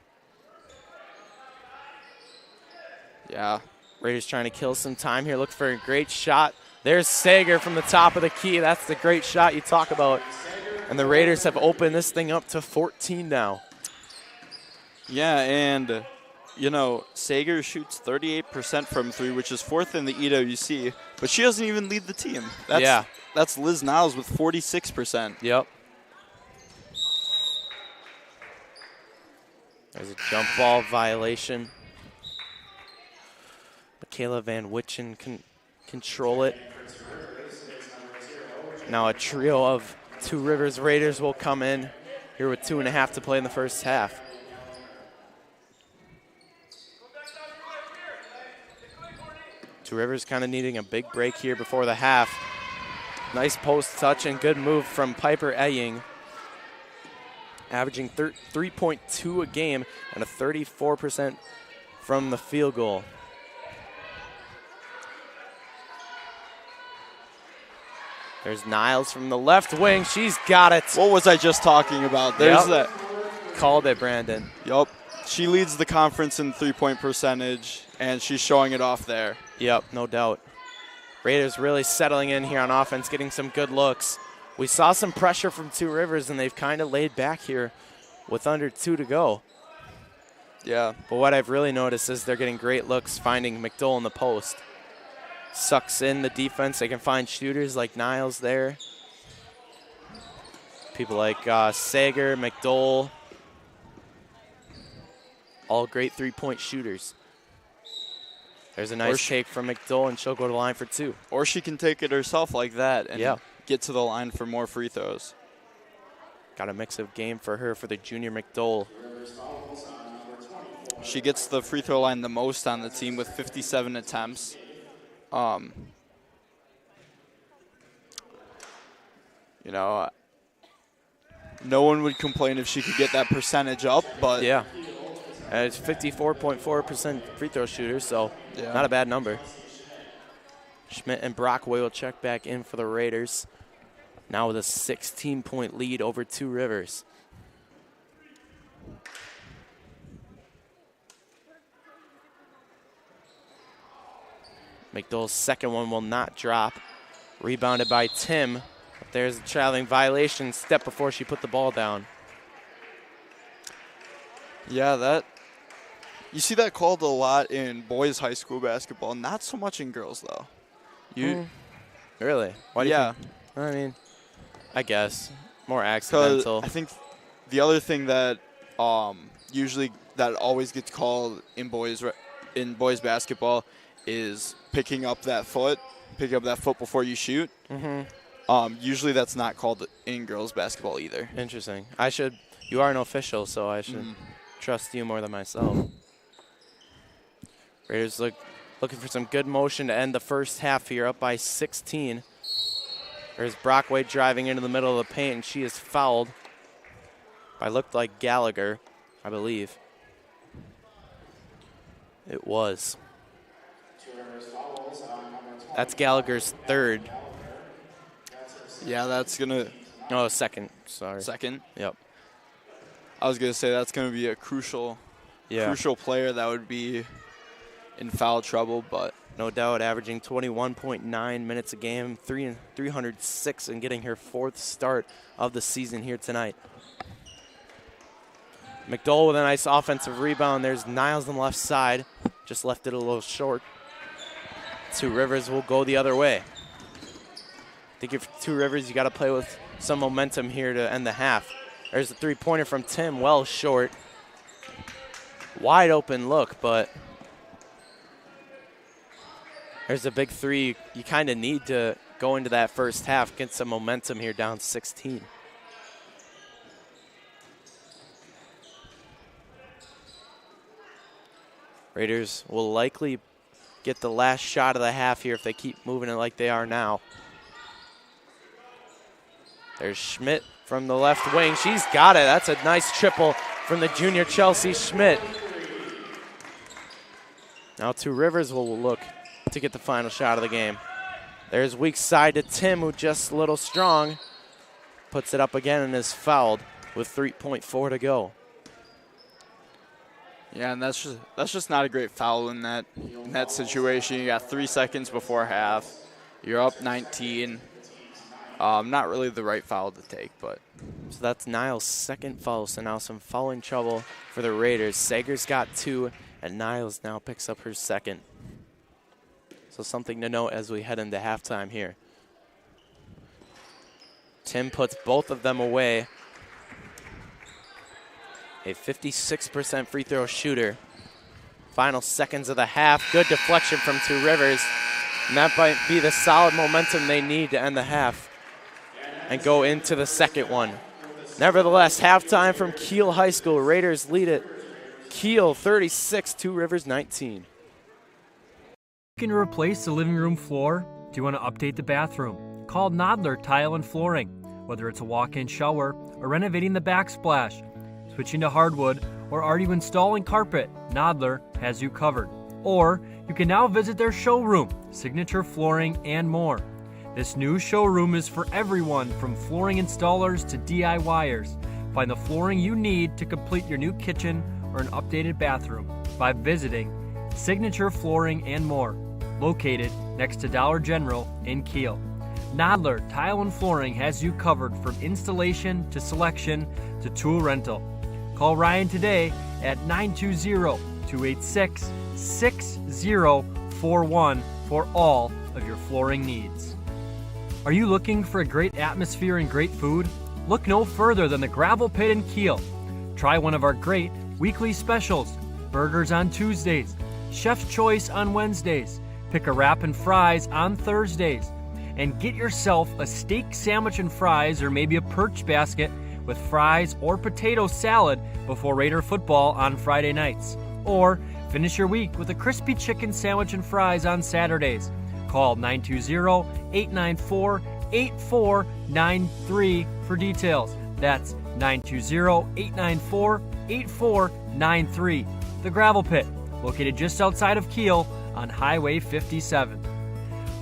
Yeah. Raiders trying to kill some time here. Look for a great shot. There's Sager from the top of the key. That's the great shot you talk about. And the Raiders have opened this thing up to 14 now. Yeah, and, you know, Sager shoots 38% from three, which is fourth in the EWC, but she doesn't even lead the team. That's Liz Niles with 46%. Yep. There's a jump ball violation. Michaela Van Witchen can control it. Now a trio of Two Rivers Raiders will come in here with 2.5 to play in the first half. Two Rivers kind of needing a big break here before the half. Nice post touch and good move from Piper Eying. Averaging 3.2 a game and a 34% from the field goal. There's Niles from the left wing. She's got it. What was I just talking about? There's that. Called it, Brandon. Yup. She leads the conference in three-point percentage, and she's showing it off there. Yep, no doubt. Raiders really settling in here on offense, getting some good looks. We saw some pressure from Two Rivers, and they've kind of laid back here with under 2 to go. Yeah. But what I've really noticed is they're getting great looks finding McDowell in the post. Sucks in the defense. They can find shooters like Niles there. People like Sager, McDowell. All great three-point shooters. There's a nice take from McDowell, and she'll go to the line for 2. Or she can take it herself like that and get to the line for more free throws. Got a mix-of game for her for the junior McDowell. She gets the free throw line the most on the team with 57 attempts. You know, no one would complain if she could get that percentage up, but yeah, it's 54.4% free throw shooter, so not a bad number. Schmidt and Brockway will check back in for the Raiders. Now with a 16-point lead over Two Rivers. McDowell's second one will not drop. Rebounded by Tim. But there's a traveling violation step before she put the ball down. Yeah, you see that called a lot in boys high school basketball, not so much in girls though. Really? Why do you think? I mean, I guess more 'Cause accidental. I think the other thing that usually that always gets called in boys basketball is picking up that foot before you shoot. Usually that's not called in girls basketball either. Interesting. You are an official, so I should trust you more than myself. Raiders looking for some good motion to end the first half here, up by 16. There's Brockway driving into the middle of the paint, and she is fouled by looked like Gallagher, I believe. It was. That's Gallagher's third. Yeah, that's going to... No, second. Sorry. Second? Yep. I was going to say that's going to be a crucial player that would be in foul trouble, but... No doubt, averaging 21.9 minutes a game, 306, and getting her 4th start of the season here tonight. McDowell with a nice offensive rebound. There's Niles on the left side. Just left it a little short. Two Rivers will go the other way. I think if Two Rivers, you got to play with some momentum here to end the half. There's a three-pointer from Tim, well short. Wide open look, but There's a big three. You kind of need to go into that first half, get some momentum here, down 16. Raiders will likely get the last shot of the half here if they keep moving it like they are now. There's Schmidt from the left wing. She's got it. That's a nice triple from the junior Chelsea Schmidt. Now Two Rivers will look to get the final shot of the game. There's weak side to Tim, who just a little strong. Puts it up again and is fouled with 3.4 to go. Yeah, and that's just not a great foul in that situation. You got 3 seconds before half. You're up 19. Not really the right foul to take, but. So that's Niles' second foul, so now some fouling trouble for the Raiders. Sager's got 2, and Niles now picks up her second. So something to note as we head into halftime here. Tim puts both of them away. A 56% free throw shooter. Final seconds of the half. Good deflection from Two Rivers. And that might be the solid momentum they need to end the half and go into the second one. Nevertheless, halftime from Kiel High School. Raiders lead it. Kiel 36, Two Rivers 19. Looking to replace the living room floor? Do you want to update the bathroom? Call Nodler Tile and Flooring. Whether it's a walk-in shower or renovating the backsplash, switching to hardwood, or already installing carpet, Nodler has you covered. Or you can now visit their showroom, Signature Flooring, and more. This new showroom is for everyone from flooring installers to DIYers. Find the flooring you need to complete your new kitchen or an updated bathroom by visiting Signature Flooring and more, located next to Dollar General in Kiel. Nodler Tile and Flooring has you covered from installation to selection to tool rental. Call Ryan today at 920-286-6041 for all of your flooring needs. Are you looking for a great atmosphere and great food? Look no further than the Gravel Pit in Kiel. Try one of our great weekly specials: burgers on Tuesdays, Chef's Choice on Wednesdays, pick a wrap and fries on Thursdays, and get yourself a steak sandwich and fries, or maybe a perch basket with fries or potato salad before Raider football on Friday nights. Or finish your week with a crispy chicken sandwich and fries on Saturdays. Call 920-894-8493 for details. That's 920-894-8493. The Gravel Pit, located just outside of Kiel on Highway 57.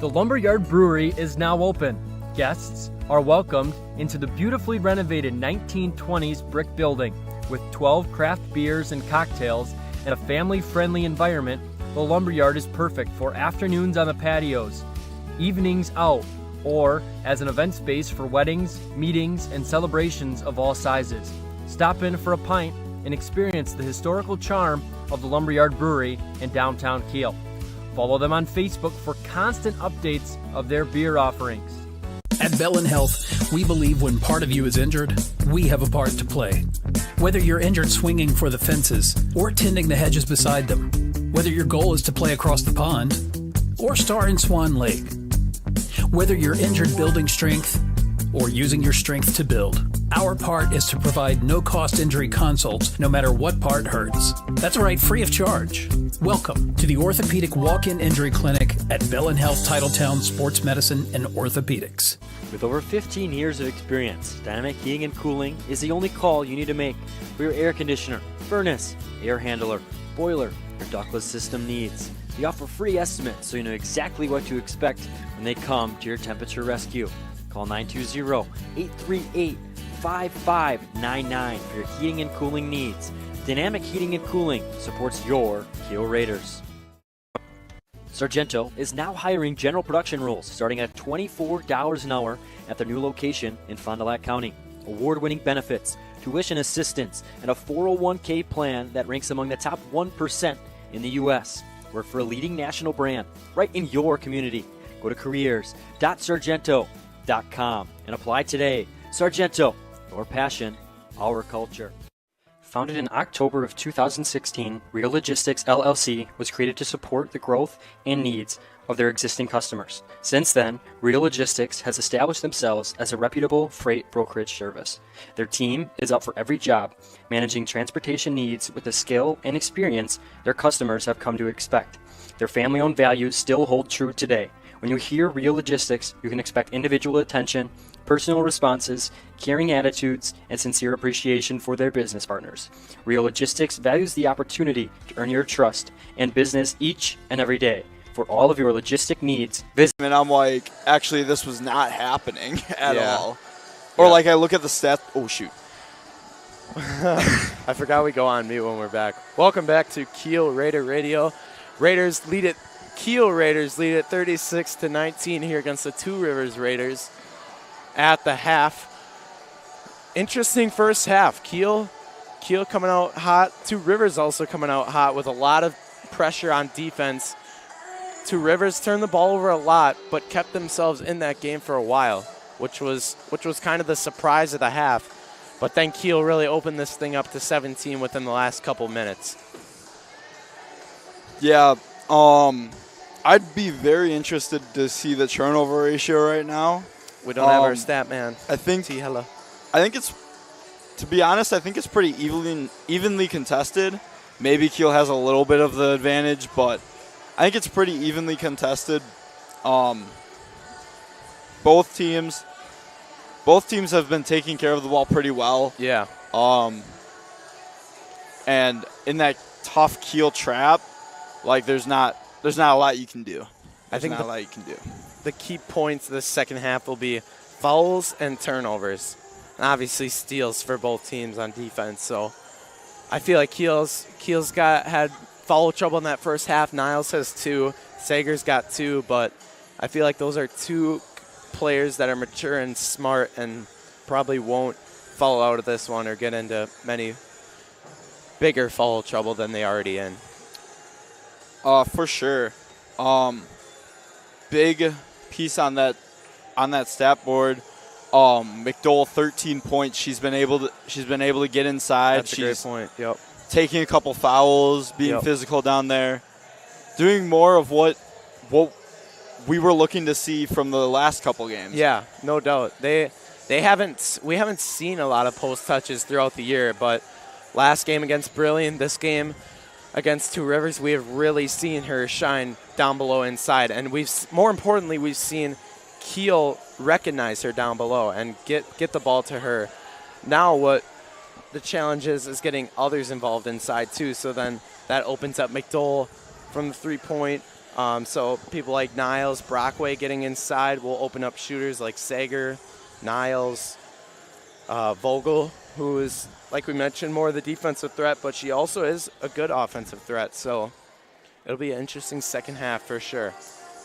The Lumberyard Brewery is now open. Guests are welcomed into the beautifully renovated 1920s brick building. With 12 craft beers and cocktails and a family-friendly environment, the Lumberyard is perfect for afternoons on the patios, evenings out, or as an event space for weddings, meetings, and celebrations of all sizes. Stop in for a pint and experience the historical charm of the Lumberyard Brewery in downtown Kiel. Follow them on Facebook for constant updates of their beer offerings. At Bellin Health, we believe when part of you is injured, we have a part to play. Whether you're injured swinging for the fences or tending the hedges beside them, whether your goal is to play across the pond or star in Swan Lake, whether you're injured building strength or using your strength to build, our part is to provide no-cost injury consults no matter what part hurts. That's right, free of charge. Welcome to the Orthopedic Walk-In Injury Clinic at Bellin Health Titletown Sports Medicine and Orthopedics. With over 15 years of experience, Dynamic Heating and Cooling is the only call you need to make for your air conditioner, furnace, air handler, boiler, or ductless system needs. We offer free estimates so you know exactly what to expect when they come to your temperature rescue. Call 920-838-5599 for your heating and cooling needs. Dynamic Heating and Cooling supports your Kiel Raiders. Sargento is now hiring general production roles starting at $24 an hour at their new location in Fond du Lac County. Award-winning benefits, tuition assistance, and a 401k plan that ranks among the top 1% in the U.S. Work for a leading national brand right in your community. Go to careers.sargento.com and apply today. Sargento, your passion, our culture. Founded in October of 2016, Real Logistics LLC was created to support the growth and needs of their existing customers. Since then, Real Logistics has established themselves as a reputable freight brokerage service. Their team is up for every job, managing transportation needs with the skill and experience their customers have come to expect. Their family-owned values still hold true today. When you hear Real Logistics, you can expect individual attention, personal responses, caring attitudes, and sincere appreciation for their business partners. Real Logistics values the opportunity to earn your trust and business each and every day. For all of your logistic needs, visit. And I'm like, actually, this was not happening at all. Or like I look at the stats. Oh, shoot. I forgot we go on mute when we're back. Welcome back to Kiel Raider Radio. Kiel Raiders lead it 36-19 here against the Two Rivers Raiders at the half. Interesting first half. Kiel coming out hot. Two Rivers also coming out hot with a lot of pressure on defense. Two Rivers turned the ball over a lot, but kept themselves in that game for a while, which was kind of the surprise of the half. But then Kiel really opened this thing up to 17 within the last couple minutes. Yeah, I'd be very interested to see the turnover ratio right now. We don't have our stat man. I think it's, to be honest, I think it's pretty evenly contested. Maybe Kiel has a little bit of the advantage, but I think it's pretty evenly contested. Both teams have been taking care of the ball pretty well. Yeah. And in that tough Kiel trap, like there's not a lot you can do. The key points of the second half will be fouls and turnovers, and obviously steals for both teams on defense. So I feel like Kiel's had foul trouble in that first half. Niles has 2. Sager's got 2, but I feel like those are 2 players that are mature and smart and probably won't fall out of this one or get into many bigger foul trouble than they already in. For sure. Big piece on that stat board. McDowell 13 points. She's been able to get inside. That's a great point. Yep. Taking a couple fouls, being physical down there, doing more of what we were looking to see from the last couple games. Yeah, no doubt. We haven't seen a lot of post touches throughout the year, but last game against Brilliant, this game against Two Rivers, we have really seen her shine down below inside, and more importantly we've seen Kiel recognize her down below and get the ball to her. Now what the challenge is getting others involved inside too, so then that opens up McDowell from the 3-point. So people like Niles, Brockway getting inside will open up shooters like Sager, Niles, Vogel, who is, like we mentioned, more of the defensive threat, but she also is a good offensive threat. So it'll be an interesting second half for sure.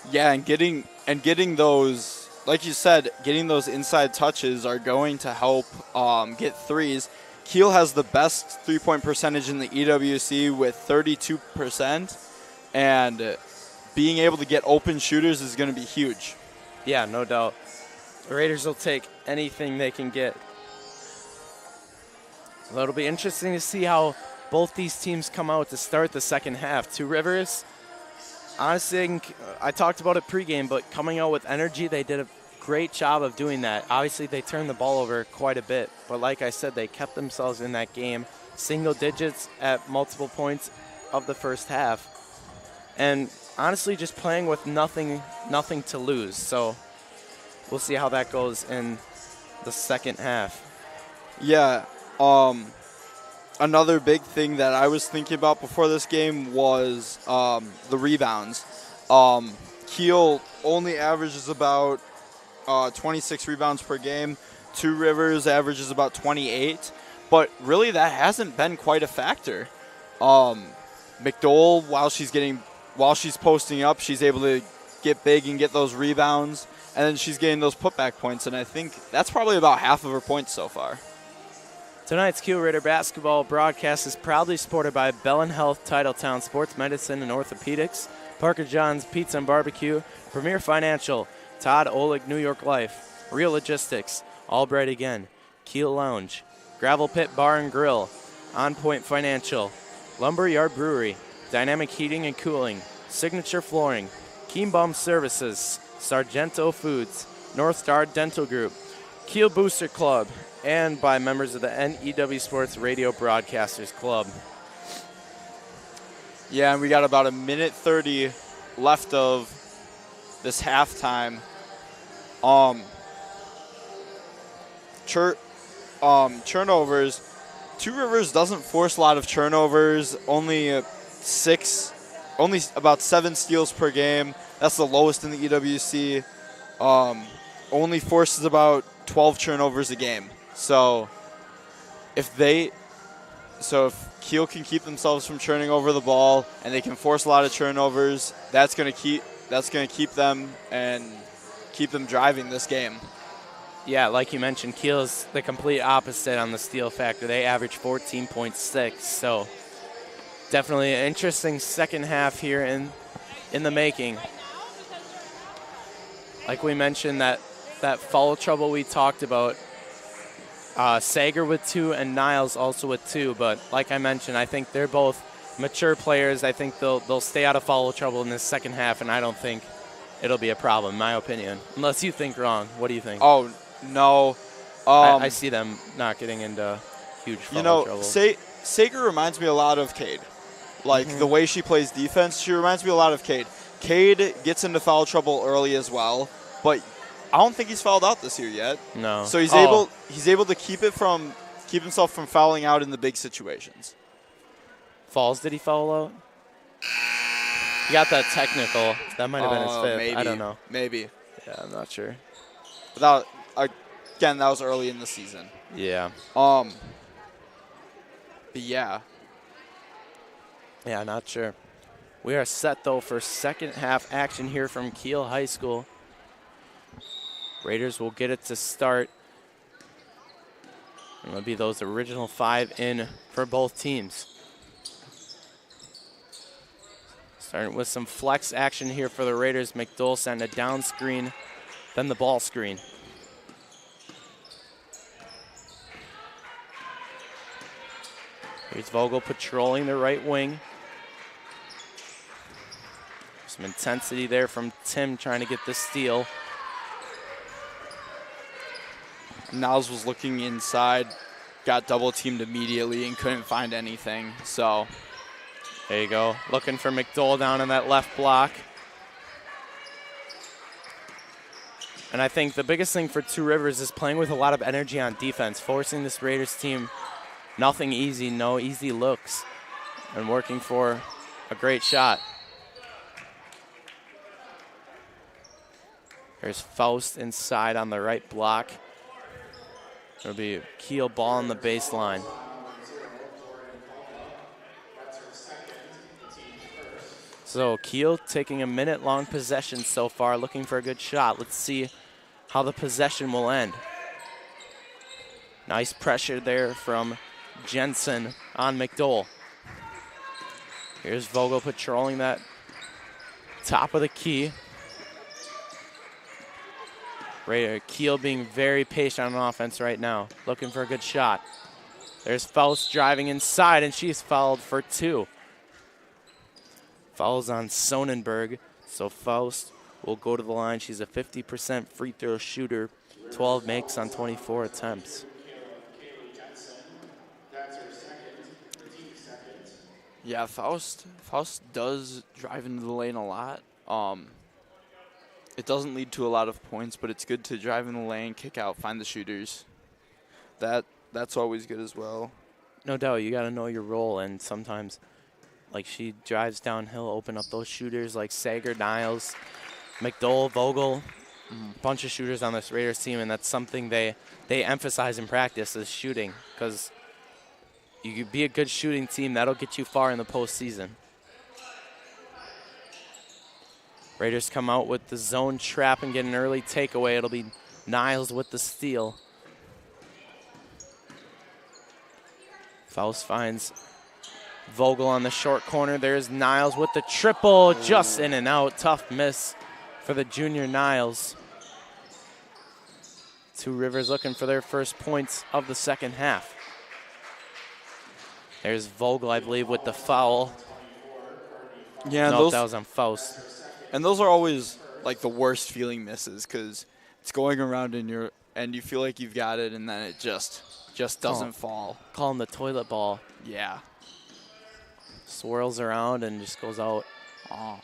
Yeah, and getting those, like you said, getting those inside touches are going to help get threes. Kiel has the best three-point percentage in the EWC with 32%, and being able to get open shooters is going to be huge. Yeah, no doubt. The Raiders will take anything they can get. So it'll be interesting to see how both these teams come out to start the second half. Two Rivers, honestly, I talked about it pregame, but coming out with energy, they did a great job of doing that. Obviously, they turned the ball over quite a bit, but like I said, they kept themselves in that game, single digits at multiple points of the first half. And honestly, just playing with nothing to lose. So we'll see how that goes in the second half. Yeah. Another big thing that I was thinking about before this game was the rebounds. Kiel only averages about 26 rebounds per game. Two Rivers averages about 28. But really, that hasn't been quite a factor. McDowell, while she's posting up, she's able to get big and get those rebounds, and then she's getting those putback points, and I think that's probably about half of her points so far. Tonight's Kiel Raider basketball broadcast is proudly supported by Bell & Health, Titletown Sports Medicine and Orthopedics, Parker John's Pizza and Barbecue, Premier Financial, Todd Oleg New York Life, Real Logistics, Albright Again, Kiel Lounge, Gravel Pit Bar and Grill, On Point Financial, Lumber Yard Brewery, Dynamic Heating and Cooling, Signature Flooring, Kienbaum Services, Sargento Foods, North Star Dental Group, Kiel Booster Club, and by members of the NEW Sports Radio Broadcasters Club. Yeah, and we got about 1:30 left of this halftime. Turnovers. Two Rivers doesn't force a lot of turnovers. Only about 7 steals per game. That's the lowest in the EWC. Only forces about 12 turnovers a game. So if Kiel can keep themselves from turning over the ball and they can force a lot of turnovers, that's going to keep them and keep them driving this game. Yeah, like you mentioned, Kiel is the complete opposite on the steal factor. They average 14.6, so definitely an interesting second half here in the making. Like we mentioned, that foul trouble we talked about, Sager with 2 and Niles also with 2, but like I mentioned, I think they're both mature players. I think they'll stay out of foul trouble in this second half, and I don't think it'll be a problem, in my opinion. Unless you think wrong. What do you think? Oh, no. I see them not getting into huge foul trouble. Sager reminds me a lot of Cade. Like, the way she plays defense, she reminds me a lot of Cade. Cade gets into foul trouble early as well, but I don't think he's fouled out this year yet. No. So he's able to keep himself from fouling out in the big situations. Falls, did he foul out? He got that technical. That might have been his fifth. Maybe. I don't know. Maybe. Yeah, I'm not sure. But again, that was early in the season. Yeah. But yeah. Yeah, not sure. We are set, though, for second half action here from Kiel High School. Raiders will get it to start. And it'll be those original 5 in for both teams. Starting with some flex action here for the Raiders. McDowell sent a down screen, then the ball screen. Here's Vogel patrolling the right wing. Some intensity there from Tim trying to get the steal. Niles was looking inside, got double teamed immediately and couldn't find anything. So there you go. Looking for McDowell down in that left block. And I think the biggest thing for Two Rivers is playing with a lot of energy on defense, forcing this Raiders team nothing easy, no easy looks, and working for a great shot. There's Faust inside on the right block. It'll be a Kiel ball on the baseline. So Kiel taking a minute-long possession so far, looking for a good shot. Let's see how the possession will end. Nice pressure there from Jensen on McDowell. Here's Vogel patrolling that top of the key. Kiel being very patient on offense right now, looking for a good shot. There's Faust driving inside, and she's fouled for 2. Fouls on Sonnenberg, so Faust will go to the line. She's a 50% free throw shooter, 12 makes on 24 attempts. Yeah, Faust does drive into the lane a lot. It doesn't lead to a lot of points, but it's good to drive in the lane, kick out, find the shooters. That's always good as well. No doubt, you got to know your role, and sometimes, like, she drives downhill, open up those shooters like Sager, Niles, McDowell, Vogel, bunch of shooters on this Raiders team, and that's something they emphasize in practice is shooting, because you could be a good shooting team, that'll get you far in the postseason. Raiders come out with the zone trap and get an early takeaway. It'll be Niles with the steal. Faust finds Vogel on the short corner. There's Niles with the triple, just in and out. Tough miss for the junior Niles. Two Rivers looking for their first points of the second half. There's Vogel, I believe, with the foul. Yeah, no, that was on Faust. And those are always like the worst feeling misses because it's going around and you feel like you've got it, and then it just doesn't fall. Call him the toilet ball. Yeah. Swirls around and just goes out. Oh.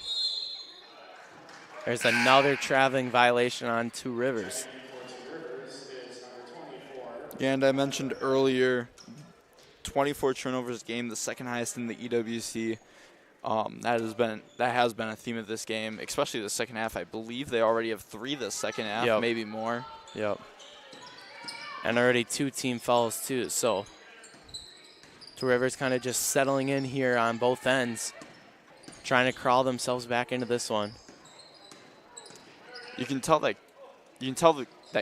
There's another traveling violation on Two Rivers. Yeah, and I mentioned earlier, 24 turnovers game, the second highest in the EWC. That has been a theme of this game, especially the second half. I believe they already have 3 the second half, maybe more. Yep. And already 2 team fouls too. So Two Rivers kind of just settling in here on both ends, trying to crawl themselves back into this one. You can tell that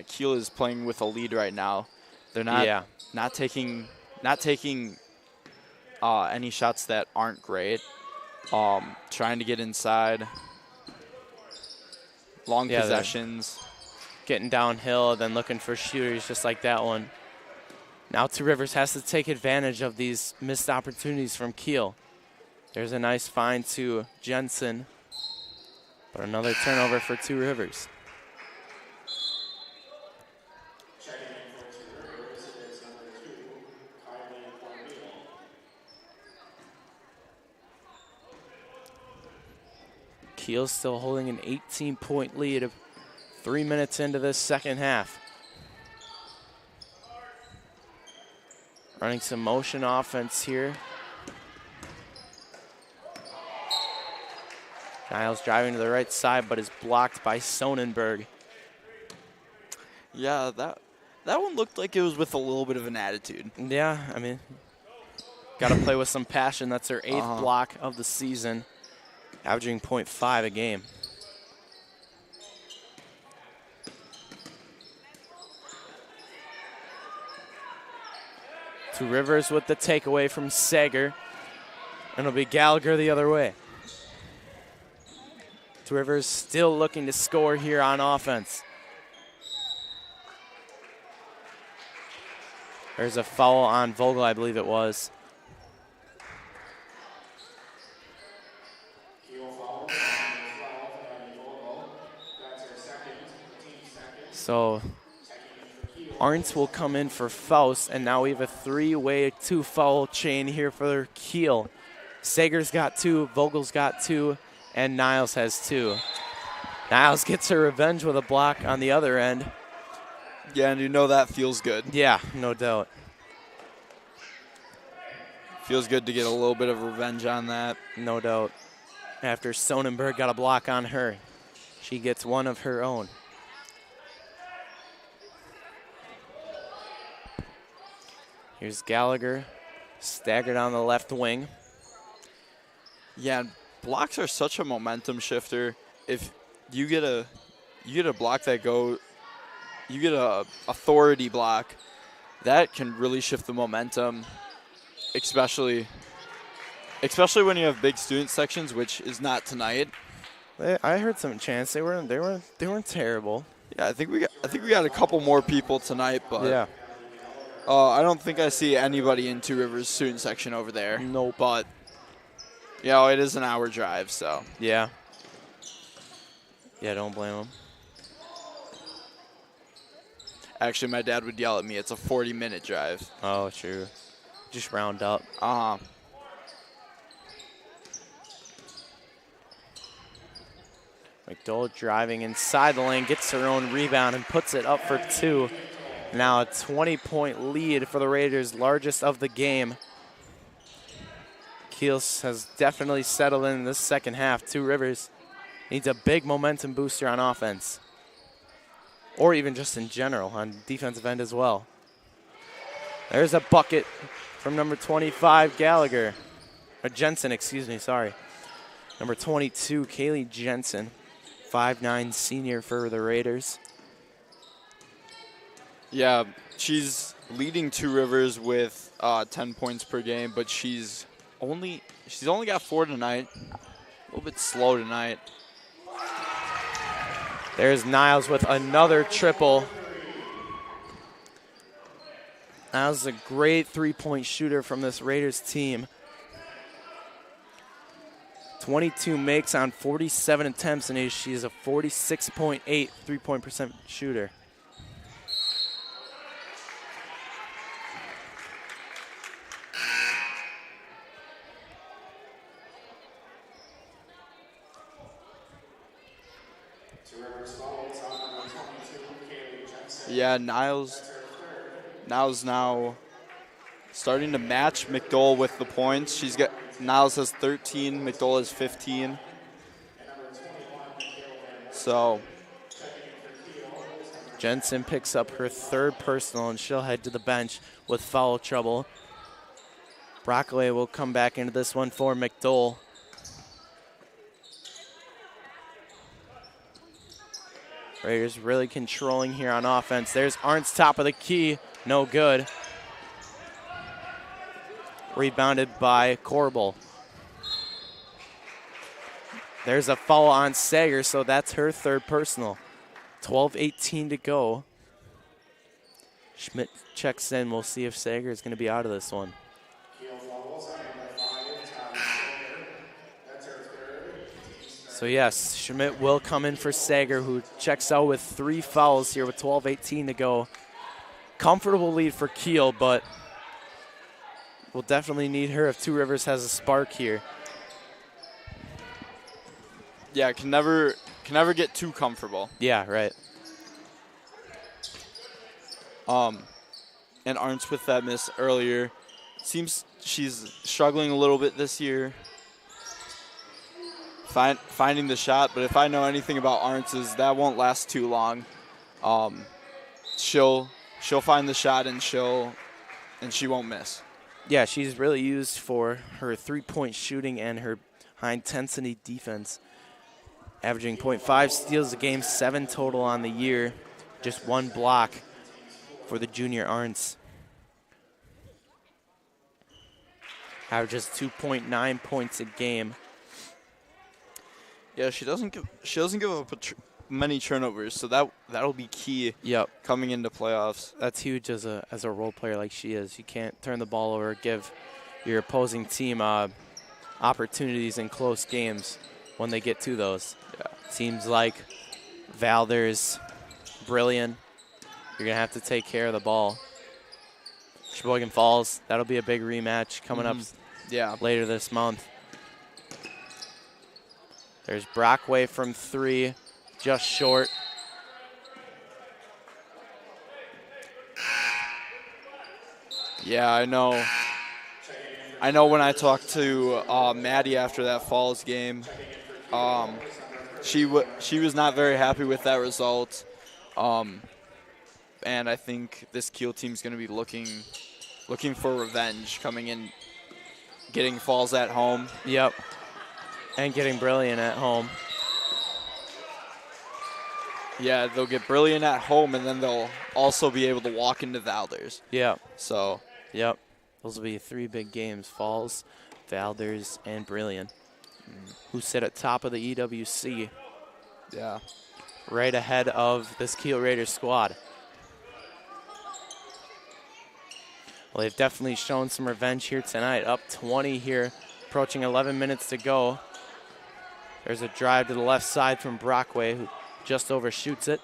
Kiel is playing with a lead right now. They're not taking any shots that aren't great. Trying to get inside. Long possessions. Getting downhill, then looking for shooters just like that one. Now Two Rivers has to take advantage of these missed opportunities from Kiel. There's a nice find to Jensen. But another turnover for Two Rivers. Kiel's still holding an 18-point lead 3 minutes into this second half. Running some motion offense here. Niles driving to the right side, but is blocked by Sonnenberg. Yeah, that one looked like it was with a little bit of an attitude. Yeah, I mean, got to play with some passion. That's their 8th block of the season, averaging .5 a game. Two Rivers with the takeaway from Sager. And it'll be Gallagher the other way. Two Rivers still looking to score here on offense. There's a foul on Vogel, I believe it was. So Arntz will come in for Faust, and now we have a 3-way 2-foul chain here for Kiel. Sager's got 2, Vogel's got 2, and Niles has 2. Niles gets her revenge with a block on the other end. Yeah, and you know that feels good. Yeah, no doubt. Feels good to get a little bit of revenge on that. No doubt. After Sonnenberg got a block on her, she gets one of her own. Here's Gallagher, staggered on the left wing. Yeah, blocks are such a momentum shifter. If you get a block that you get a authority block, that can really shift the momentum, especially when you have big student sections, which is not tonight. I heard some chants. They weren't terrible. Yeah, I think we got a couple more people tonight, but yeah. I don't think I see anybody in Two Rivers student section over there. No, but it is an hour drive, so yeah. Yeah, don't blame them. Actually, my dad would yell at me. It's a 40-minute drive. Oh, true. Just round up. McDowell driving inside the lane, gets her own rebound and puts it up for 2. Now a 20-point lead for the Raiders, largest of the game. Kiel has definitely settled in this second half. Two Rivers needs a big momentum booster on offense. Or even just in general on defensive end as well. There's a bucket from number 25, Gallagher. Or Jensen, excuse me, sorry. Number 22, Kaylee Jensen. 5'9" senior for the Raiders. Yeah, she's leading Two Rivers with 10 points per game, but she's only got 4 tonight. A little bit slow tonight. There's Niles with another triple. Niles is a great 3-point shooter from this Raiders team. 22 makes on 47 attempts, and she is a 46.8 3-point percent shooter. Yeah, Niles now starting to match McDowell with the points. Niles has 13, McDowell has 15. So Jensen picks up her 3rd personal, and she'll head to the bench with foul trouble. Brockway will come back into this one for McDowell. Raiders really controlling here on offense. There's Arndt's top of the key, no good. Rebounded by Corbel. There's a foul on Sager, so that's her 3rd personal. 12:18 to go. Schmidt checks in. We'll see if Sager is going to be out of this one. So yes, Schmidt will come in for Sager, who checks out with 3 fouls here with 12:18 to go. Comfortable lead for Kiel, but we'll definitely need her if Two Rivers has a spark here. yeah, can never get too comfortable. Yeah, right. And Arndt's with that miss earlier. Seems she's struggling a little bit this year. Finding the shot, but if I know anything about Arndt's is that won't last too long. She'll find the shot and she won't miss. Yeah, she's really used for her 3-point shooting and her high-intensity defense. Averaging .5 steals a game, 7 total on the year. Just 1 block for the junior Arndt's. Averages 2.9 points a game. Yeah, she doesn't give up many turnovers, so that'll be key. Yep. Coming into playoffs. That's huge as a role player like she is. You can't turn the ball over, give your opposing team opportunities in close games when they get to those. Yeah. Seems like Valder's brilliant. You're gonna have to take care of the ball. Sheboygan Falls, that'll be a big rematch coming up later this month. There's Brockway from 3, just short. Yeah, I know. I know when I talked to Maddie after that Falls game, she was not very happy with that result. And I think this Kiel team's going to be looking for revenge coming in, getting Falls at home. Yep. And getting Brilliant at home. Yeah, they'll get Brilliant at home, and then they'll also be able to walk into Valders. Yeah. So. Yep. Those will be 3 big games, Falls, Valders, and Brilliant, who sit at top of the EWC. Yeah. Right ahead of this Kiel Raiders squad. Well, they've definitely shown some revenge here tonight. Up 20 here, approaching 11 minutes to go. There's a drive to the left side from Brockway, who just overshoots it.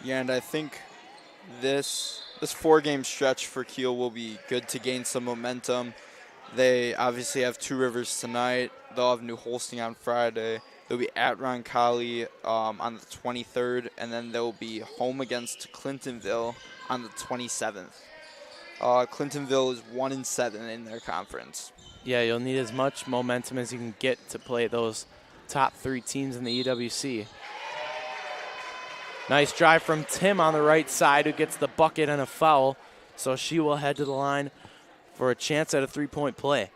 Yeah, and I think this 4-game stretch for Kiel will be good to gain some momentum. They obviously have Two Rivers tonight. They'll have New Holsting on Friday. They'll be at Roncalli on the 23rd, and then they'll be home against Clintonville on the 27th. Clintonville is 1-7 in their conference. Yeah, you'll need as much momentum as you can get to play those top 3 teams in the EWC. Nice drive from Tim on the right side, who gets the bucket and a foul. So she will head to the line for a chance at a 3-point play.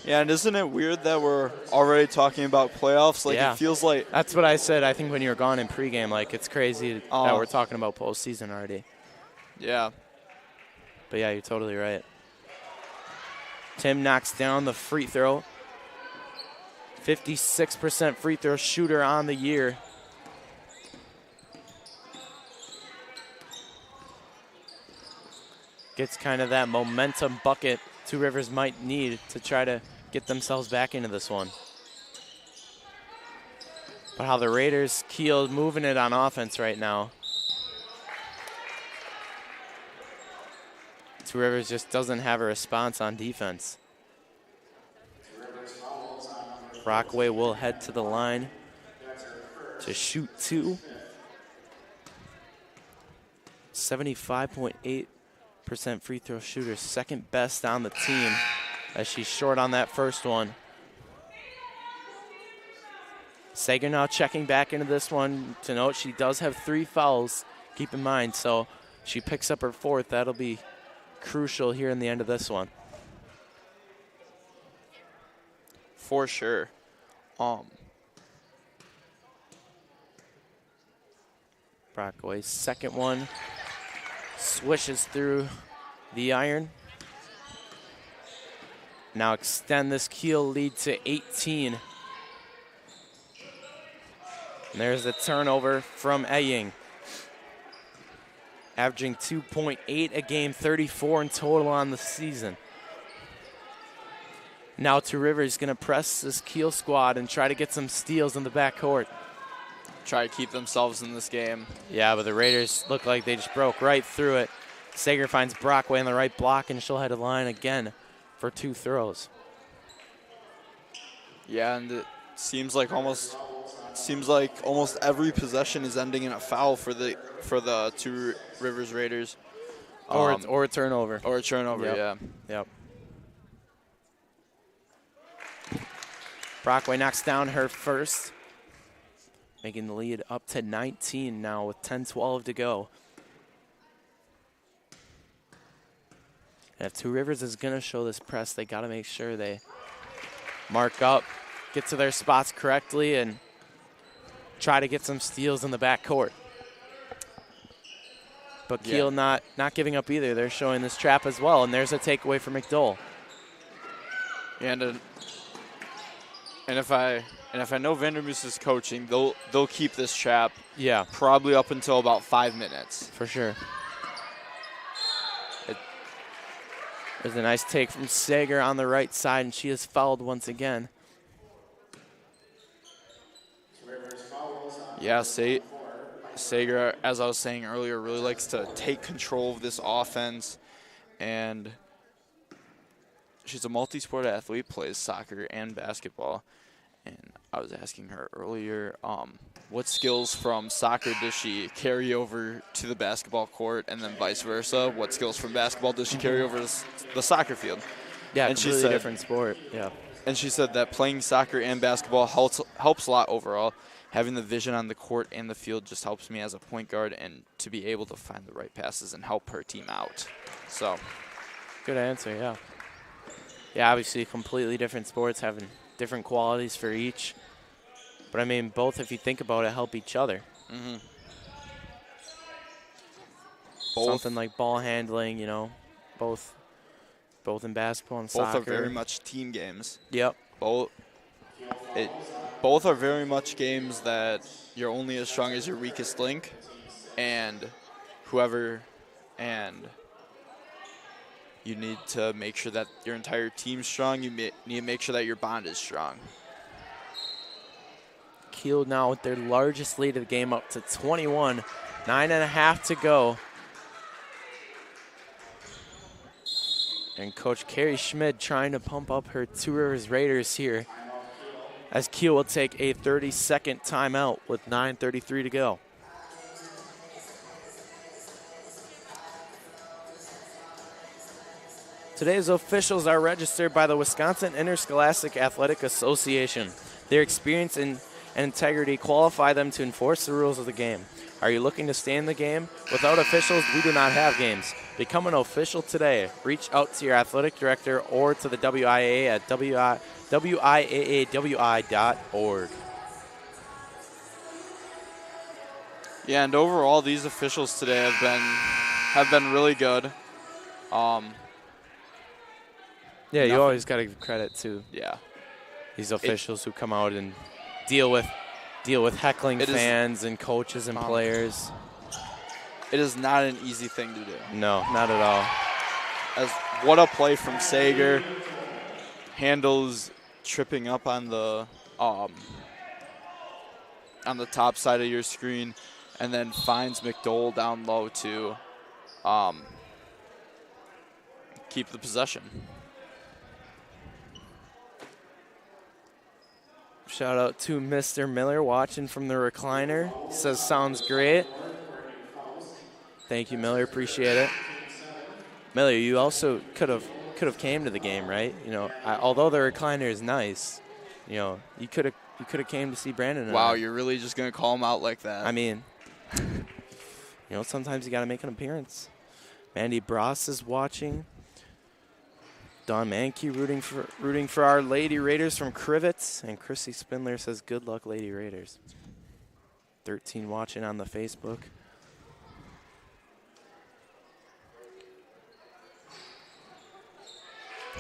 Yeah, and isn't it weird that we're already talking about playoffs? Like, yeah. It feels like... That's what I said, I think, when you were gone in pregame. Like, it's crazy that we're talking about postseason already. Yeah. But, yeah, you're totally right. Tim knocks down the free throw. 56% free throw shooter on the year. Gets kind of that momentum bucket Two Rivers might need to try to get themselves back into this one. But how the Raiders, Kiel moving it on offense right now. Two Rivers just doesn't have a response on defense. Brockway will head to the line to shoot two. 75.8% free throw shooter, second best on the team as she's short on that first one. Sager now checking back into this one to note she does have 3 fouls, keep in mind, so she picks up her 4th. That'll be crucial here in the end of this one. For sure. Brockway's second one swishes through the iron. Now extend this Kiel lead to 18. And there's the turnover from Eying. Averaging 2.8 a game, 34 in total on the season. Now Two Rivers going to press this Kiel squad and try to get some steals in the backcourt. Try to keep themselves in this game. Yeah, but the Raiders look like they just broke right through it. Sager finds Brockway on the right block, and she'll head to the line again for 2 throws. Yeah, and it seems like almost every possession is ending in a foul for the Two Rivers Raiders. Or a turnover. Or a turnover, yeah. Yep. Brockway knocks down her first, making the lead up to 19 now with 10-12 to go. And if Two Rivers is going to show this press, they got to make sure they mark up, get to their spots correctly, and try to get some steals in the backcourt. But Kiel not giving up either. They're showing this trap as well, and there's a takeaway for McDowell. And if I know Vandermoos is coaching, they'll keep this trap. Yeah. Probably up until about 5 minutes. For sure. There's a nice take from Sager on the right side, and she is fouled once again. Yeah, Sager, as I was saying earlier, really likes to take control of this offense, and she's a multi-sport athlete, plays soccer and basketball. And I was asking her earlier, what skills from soccer does she carry over to the basketball court, and then vice versa? What skills from basketball does she carry over to the soccer field? Yeah, and completely she said, different sport. Yeah. And she said that playing soccer and basketball helps a lot overall. Having the vision on the court and the field just helps me as a point guard, and to be able to find the right passes and help her team out. So, good answer. Yeah. Yeah, obviously completely different sports, having different qualities for each. But I mean, both, if you think about it, help each other. Mm-hmm. Something like ball handling, both in basketball and soccer. Both are very much team games. Yep. Both are very much games that you're only as strong as your weakest link, and you need to make sure that your entire team's strong. You need to make sure that your bond is strong. Kiel now with their largest lead of the game up to 21. 9.5 to go. And Coach Carrie Schmid trying to pump up her Two Rivers Raiders here, as Kiel will take a 30-second timeout with 9:33 to go. Today's officials are registered by the Wisconsin Interscholastic Athletic Association. Their experience and integrity qualify them to enforce the rules of the game. Are you looking to stay in the game? Without officials, we do not have games. Become an official today. Reach out to your athletic director or to the WIAA at wiaawi.org. Yeah, and overall, these officials today have been really good. Yeah, you always got to give credit to these officials who come out and deal with heckling fans and coaches and players. It is not an easy thing to do. No, not at all. As what a play from Sager. Handles tripping up on the top side of your screen, and then finds McDowell down low to keep the possession. Shout out to Mr. Miller watching from the recliner. He says, sounds great. Thank you, Miller. Appreciate it. Miller, you also could have came to the game, right? You know, although the recliner is nice, you know, you could have came to see Brandon and Wow, I. you're really just gonna call him out like that? I mean, you know, sometimes you got to make an appearance. Mandy Bross is watching. Don Mankey rooting for our Lady Raiders from Crivets. And Chrissy Spindler says, good luck, Lady Raiders. 13 watching on the Facebook.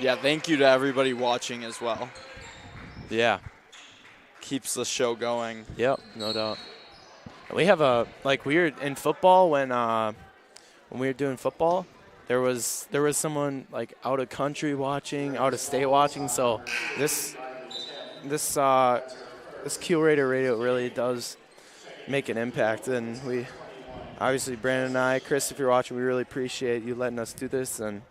Yeah, thank you to everybody watching as well. Yeah. Keeps the show going. Yep, no doubt. We have we were in football when we were doing football. There was someone like out of country watching, out of state watching. So this Kiel Raider Radio really does make an impact, and we obviously Brandon and I, Chris, if you're watching, we really appreciate you letting us do this, and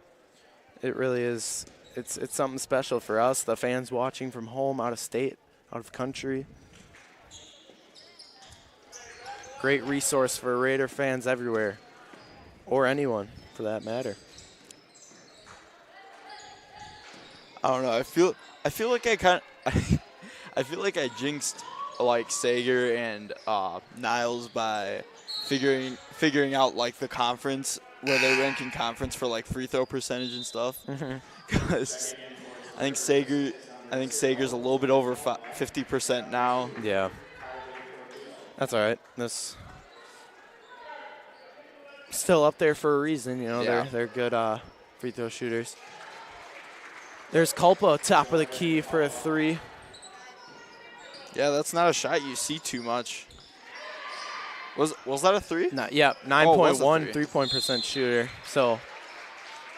it really is. It's something special for us, the fans watching from home, out of state, out of country. Great resource for Raider fans everywhere, or anyone for that matter. I don't know. I feel like I feel like I jinxed like Sager and Niles by figuring out like the conference where they rank in conference for like free throw percentage and stuff. Because I think Sager's a little bit over 50% now. Yeah. That's all right. This still up there for a reason, you know. Yeah. They're good free throw shooters. There's Culpa, top of the key for a three. Yeah, that's not a shot you see too much. Was that a three? Yeah, 9.1 3-point percent shooter. So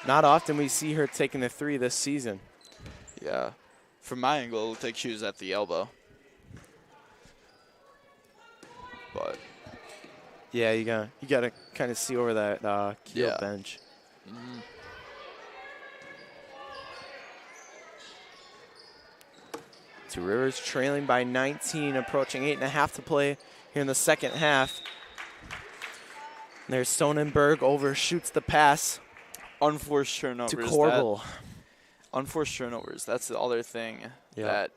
not often we see her taking the three this season. Yeah. From my angle, it looked like she was at the elbow. But yeah, you gotta kind of see over that Kiel bench. Mm-hmm. Two Rivers trailing by 19, approaching 8.5 to play here in the second half. There's Sonnenberg, overshoots the pass. Unforced turnovers. To Corbel. Unforced turnovers. That's the other thing Yeah. that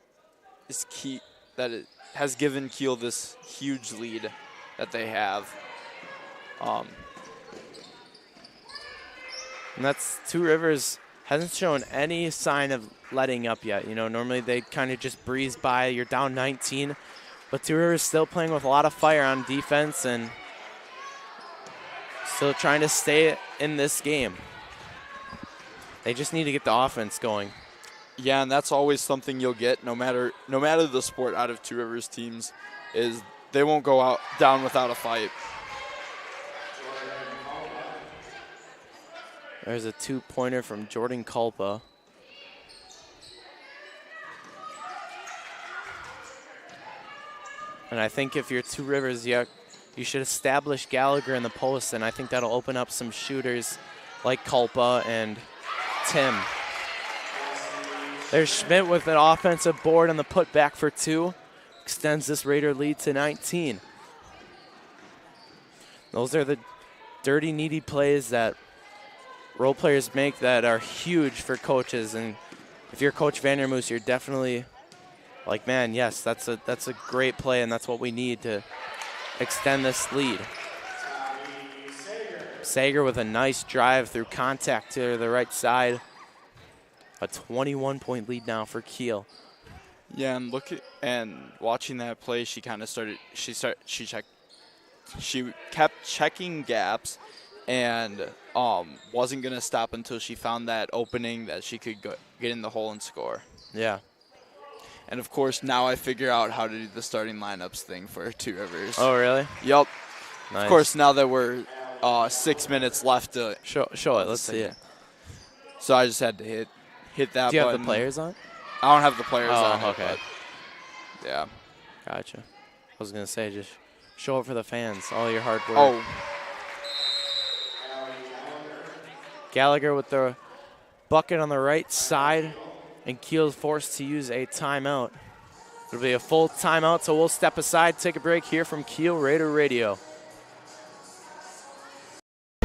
is key. That it has given Kiel this huge lead that they have. And that's Two Rivers hasn't shown any sign of letting up yet. You know, normally they kind of just breeze by. You're down 19, but Two Rivers still playing with a lot of fire on defense and still trying to stay in this game. They just need to get the offense going. Yeah, and that's always something you'll get no matter the sport out of Two Rivers teams is they won't go down without a fight. There's a two-pointer from Jordan Culpa. And I think if you're Two Rivers, you should establish Gallagher in the post, and I think that'll open up some shooters like Culpa and Tim. There's Schmidt with an offensive board on the putback for two. Extends this Raider lead to 19. Those are the dirty, needy plays that role players make that are huge for coaches. And if you're Coach Vandermoos, you're definitely like, man, yes, that's a great play, and that's what we need to extend this lead. Sager with a nice drive through contact to the right side. A 21-point lead now for Kiel. Yeah, and watching that play, she kind of she kept checking gaps and wasn't going to stop until she found that opening that she could get in the hole and score. Yeah. And, of course, now I figure out how to do the starting lineups thing for Two Rivers. Oh, really? Yep. Nice. Of course, now that we're 6 minutes left to show it. Let's see it. So I just had to hit that button. Do you have the players on? I don't have the players on. Okay. Yeah. Gotcha. I was going to say, just show it for the fans, all your hard work. Oh. Gallagher with the bucket on the right side, and Kiel's forced to use a timeout. It'll be a full timeout, so we'll step aside, take a break here from Kiel Raider Radio.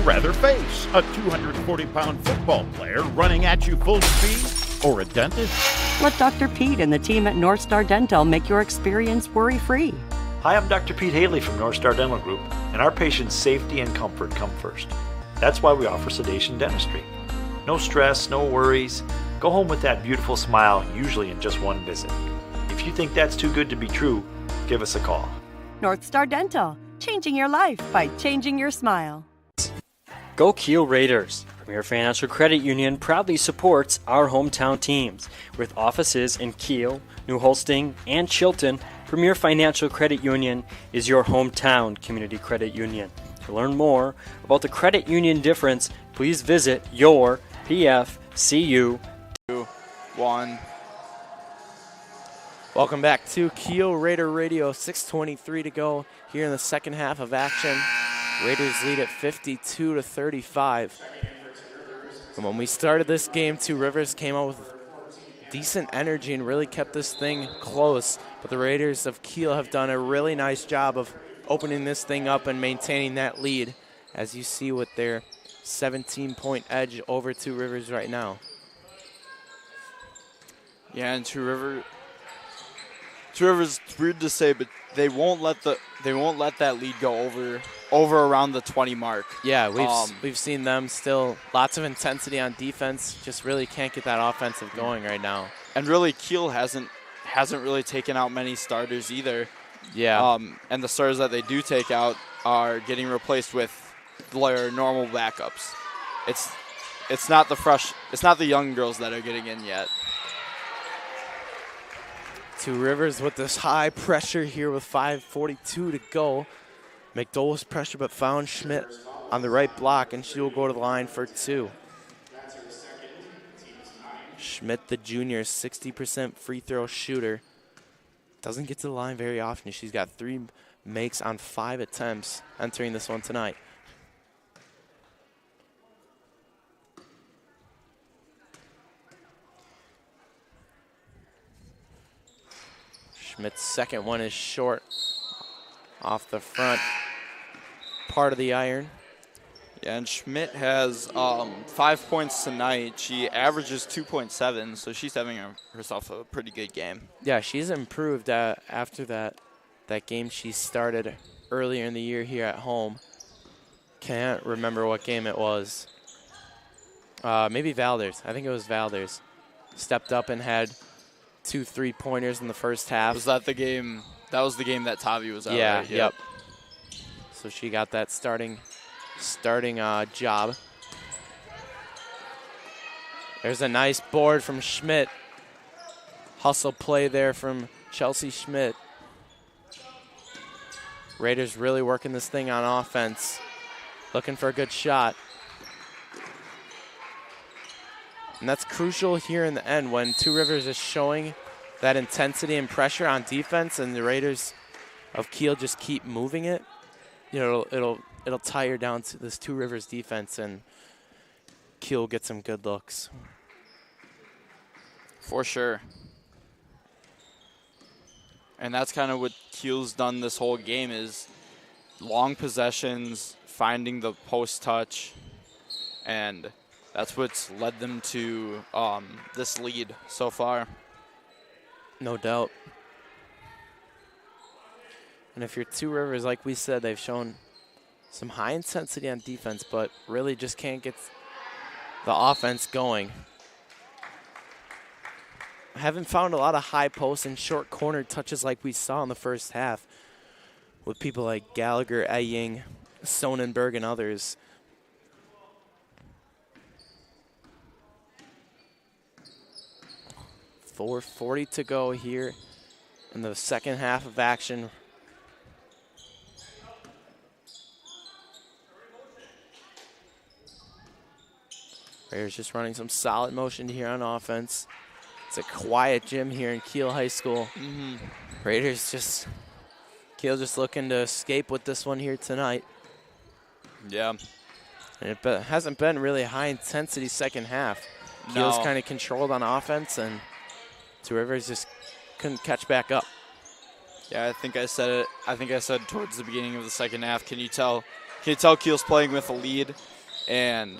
Rather face a 240-pound football player running at you full speed or a dentist? Let Dr. Pete and the team at North Star Dental make your experience worry-free. Hi, I'm Dr. Pete Haley from North Star Dental Group, and our patients' safety and comfort come first. That's why we offer sedation dentistry. No stress, no worries. Go home with that beautiful smile, usually in just one visit. If you think that's too good to be true, give us a call. North Star Dental, changing your life by changing your smile. Go Kiel Raiders! Premier Financial Credit Union proudly supports our hometown teams. With offices in Kiel, New Holsting, and Chilton, Premier Financial Credit Union is your hometown community credit union. To learn more about the credit union difference, please visit your PFCU. 2-1. Welcome back to Kiel Raider Radio. 6:23 to go here in the second half of action. Raiders lead at 52-35. And when we started this game, Two Rivers came out with decent energy and really kept this thing close. But the Raiders of Kiel have done a really nice job of opening this thing up and maintaining that lead, as you see with their 17-point edge over Two Rivers right now. Yeah, and Two Rivers, it's weird to say, but they won't let that lead go over around the 20 mark. Yeah, we've seen them still lots of intensity on defense. Just really can't get that offensive going right now. And really, Kiel hasn't really taken out many starters either. Yeah. And the starters that they do take out are getting replaced with their normal backups. It's not the young girls that are getting in yet. Two Rivers with this high pressure here with 5:42 to go. McDowell's pressure but found Schmidt on the right block, and she will go to the line for two. Schmidt, the junior, 60% free throw shooter. Doesn't get to the line very often. She's got 3 makes on 5 attempts entering this one tonight. Schmidt's second one is short off the front part of the iron. Yeah, and Schmidt has 5 points tonight. She averages 2.7, so she's having herself a pretty good game. Yeah, she's improved after that game she started earlier in the year here at home. Can't remember what game it was. Maybe Valders. I think it was Valders. Stepped up and had 2 3-pointers in the first half. Was that the game? That was the game that Tavi was out. Yeah, right? yep. So she got that starting job. There's a nice board from Schmidt. Hustle play there from Chelsea Schmidt. Raiders really working this thing on offense. Looking for a good shot. And that's crucial here in the end when Two Rivers is showing that intensity and pressure on defense, and the Raiders of Kiel just keep moving it. You know, it'll tire down to this Two Rivers defense, and Kiel will get some good looks. For sure. And that's kind of what Kiel's done this whole game, is long possessions, finding the post touch, and that's what's led them to this lead so far. No doubt. And if you're Two Rivers, like we said, they've shown some high intensity on defense, but really just can't get the offense going. I haven't found a lot of high post and short corner touches like we saw in the first half with people like Gallagher, Eying, Sonnenberg, and others. .440 to go here in the second half of action. Raiders just running some solid motion here on offense. It's a quiet gym here in Kiel High School. Raiders just, Kiel just looking to escape with this one here tonight. Yeah. And it hasn't been really a high-intensity second half. Kiel's kind of controlled on offense, and Two Rivers just couldn't catch back up. Yeah, I think I said it. I think I said towards the beginning of the second half. Can you tell Kiel's playing with a lead, and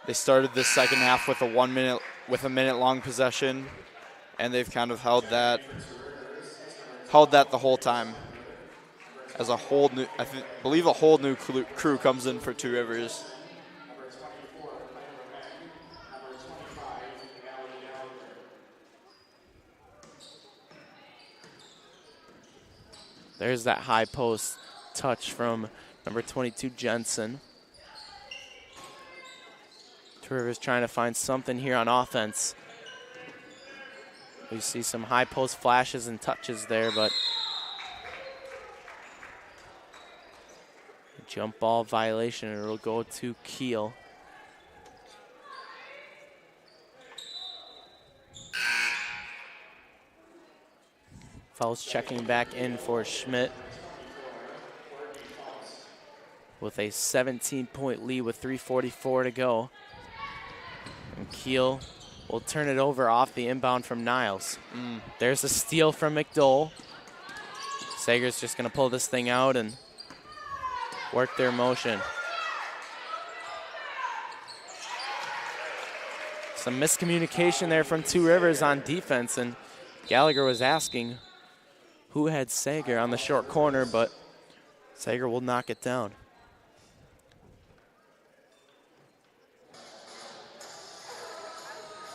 they started this second half with a minute-long possession, and they've kind of held that the whole time. As a whole new, believe a whole new crew comes in for Two Rivers. There's that high post touch from number 22, Jensen. Two Rivers trying to find something here on offense. We see some high post flashes and touches there, but jump ball violation, and it'll go to Kiel. Fouls checking back in for Schmidt with a 17-point lead with 3:44 to go. And Kiel will turn it over off the inbound from Niles. There's a steal from McDowell. Sager's just going to pull this thing out and work their motion. Some miscommunication there from Two Rivers on defense, and Gallagher was asking who had Sager on the short corner, but Sager will knock it down.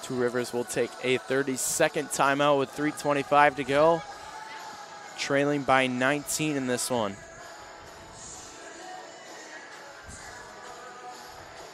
Two Rivers will take a 30-second timeout with 3:25 to go, trailing by 19 in this one.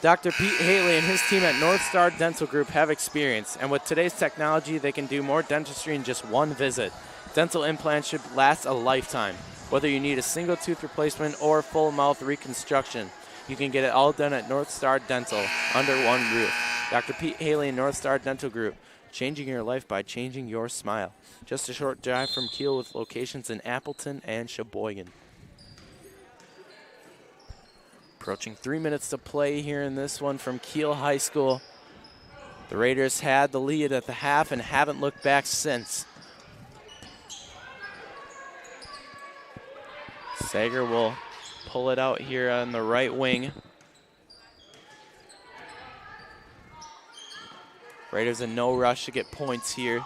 Dr. Pete Haley and his team at North Star Dental Group have experience, and with today's technology, they can do more dentistry in just one visit. Dental implants should last a lifetime. Whether you need a single tooth replacement or full mouth reconstruction, you can get it all done at North Star Dental under one roof. Dr. Pete Haley and North Star Dental Group, changing your life by changing your smile. Just a short drive from Kiel with locations in Appleton and Sheboygan. Approaching 3 minutes to play here in this one from Kiel High School. The Raiders had the lead at the half and haven't looked back since. Sager will pull it out here on the right wing. Raiders in no rush to get points here.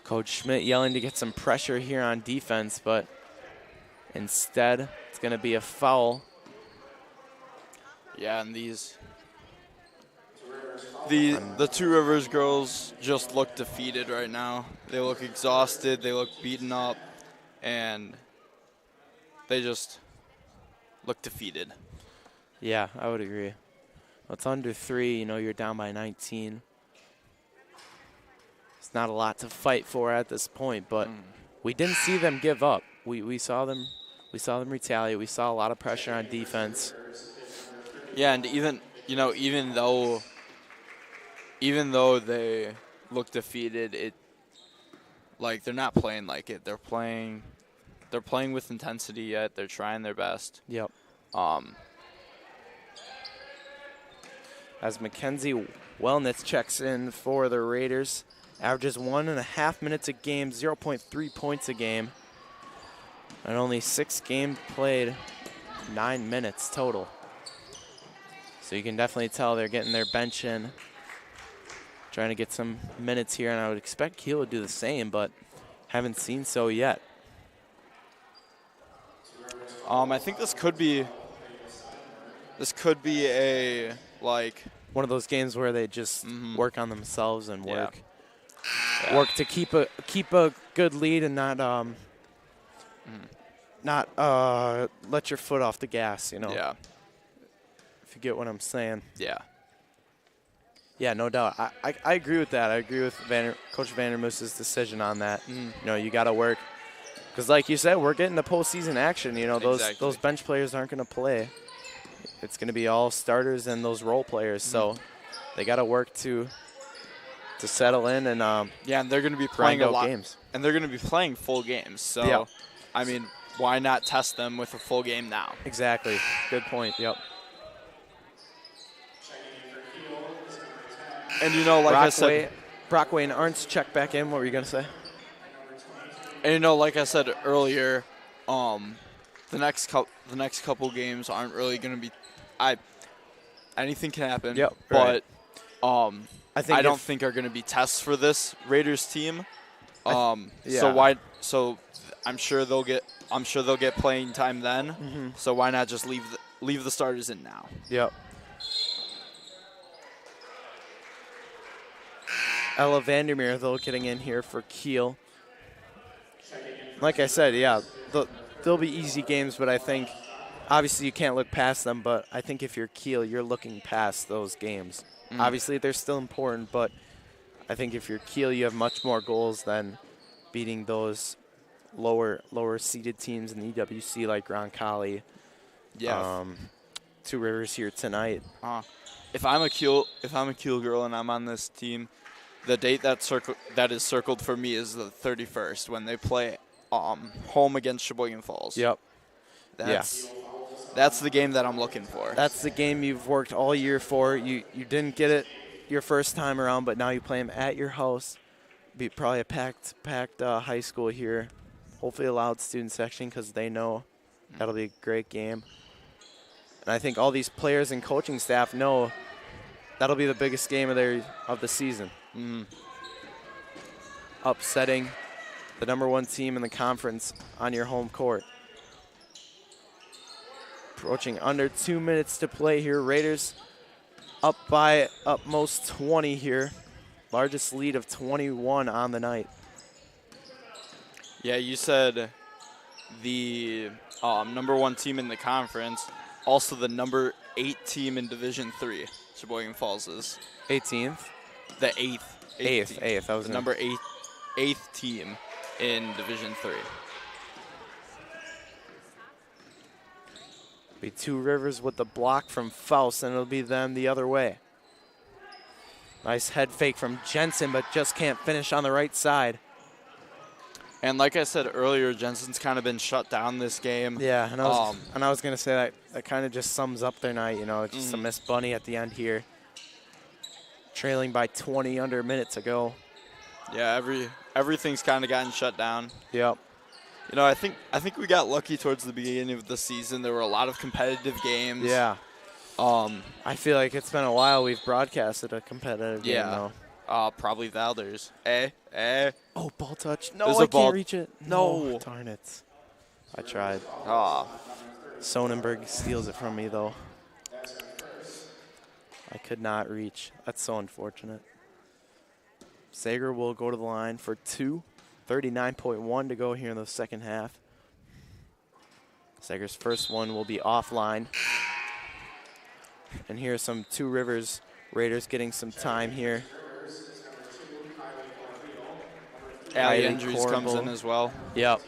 Coach Schmidt yelling to get some pressure here on defense, but instead it's going to be a foul. Yeah, and the Two Rivers girls just look defeated right now. They look exhausted, they look beaten up, and they just look defeated. Yeah, I would agree. Well, it's under 3, you're down by 19. It's not a lot to fight for at this point, but we didn't see them give up. We saw them retaliate. We saw a lot of pressure on defense. Yeah, and even though they look defeated, they're not playing like it. They're playing with intensity yet. They're trying their best. Yep. As Mackenzie Wellnitz checks in for the Raiders, averages 1.5 minutes a game, 0.3 points a game, and only 6 games played, 9 minutes total. So you can definitely tell they're getting their bench in, trying to get some minutes here, and I would expect Kiel would do the same, but haven't seen so yet. I think this could be a one of those games where they just work on themselves and work to keep a good lead and not let your foot off the gas. Yeah. If you get what I'm saying. Yeah. Yeah, no doubt. I agree with that. I agree with Coach Vandermoos's decision on that. You got to work Because like you said, we're getting the postseason action. You know, those bench players aren't going to play. It's going to be all starters and those role players. So they got to work to settle in and and they're going to be playing a lot games. And they're going to be playing full games. So I mean, why not test them with a full game now? Exactly. Good point. Yep. And you know, like I said, Brockway and Arntz check back in. What were you going to say? And you know, like I said earlier, the next couple games aren't really going to be. Anything can happen. Yep. But I don't if- think are going to be tests for this Raiders team. yeah. So I'm sure they'll get playing time then. Mm-hmm. So why not just leave the starters in now? Yep. Ella Vandermeer, though, getting in here for Kiel. Like I said, they'll be easy games, but I think obviously you can't look past them, but I think if you're Kiel, you're looking past those games. Obviously, they're still important, but I think if you're Kiel, you have much more goals than beating those lower seeded teams in the EWC like Roncalli. Yeah. Two Rivers here tonight. If I'm a Kiel girl and I'm on this team, the date that is circled for me is the 31st when they play home against Sheboygan Falls. Yep. That's the game that I'm looking for. That's the game you've worked all year for. You didn't get it your first time around, but now you play them at your house. Be probably a packed high school here. Hopefully a loud student section because they know that'll be a great game. And I think all these players and coaching staff know that'll be the biggest game of the season. Upsetting the #1 team in the conference on your home court. Approaching under 2 minutes to play here. Raiders up by most 20 here. Largest lead of 21 on the night. Yeah, you said the #1 team in the conference, also the number 8 team in Division III. Sheboygan Falls is 18th. The eighth. That was the number 8th team in Division III. Be Two Rivers with the block from Faust, and it'll be them the other way. Nice head fake from Jensen, but just can't finish on the right side. And like I said earlier, Jensen's kind of been shut down this game. Yeah, and I was going to say that kind of just sums up their night. You know, just a missed bunny at the end here. Trailing by 20 under a minute to go. Yeah, everything's kind of gotten shut down. Yep. You know, I think we got lucky towards the beginning of the season. There were a lot of competitive games. Yeah. I feel like it's been a while we've broadcasted a competitive game, though. Probably Valders. Oh, ball touch. No, There's I a ball. can't reach it. No. Darn it. I tried. Ah. Sonnenberg steals it from me, though. I could not reach. That's so unfortunate. Sager will go to the line for 2. 39.1 to go here in the second half. Sager's first one will be offline. And here's some Two Rivers Raiders getting some time here. Alley Injuries comes in as well. Yep,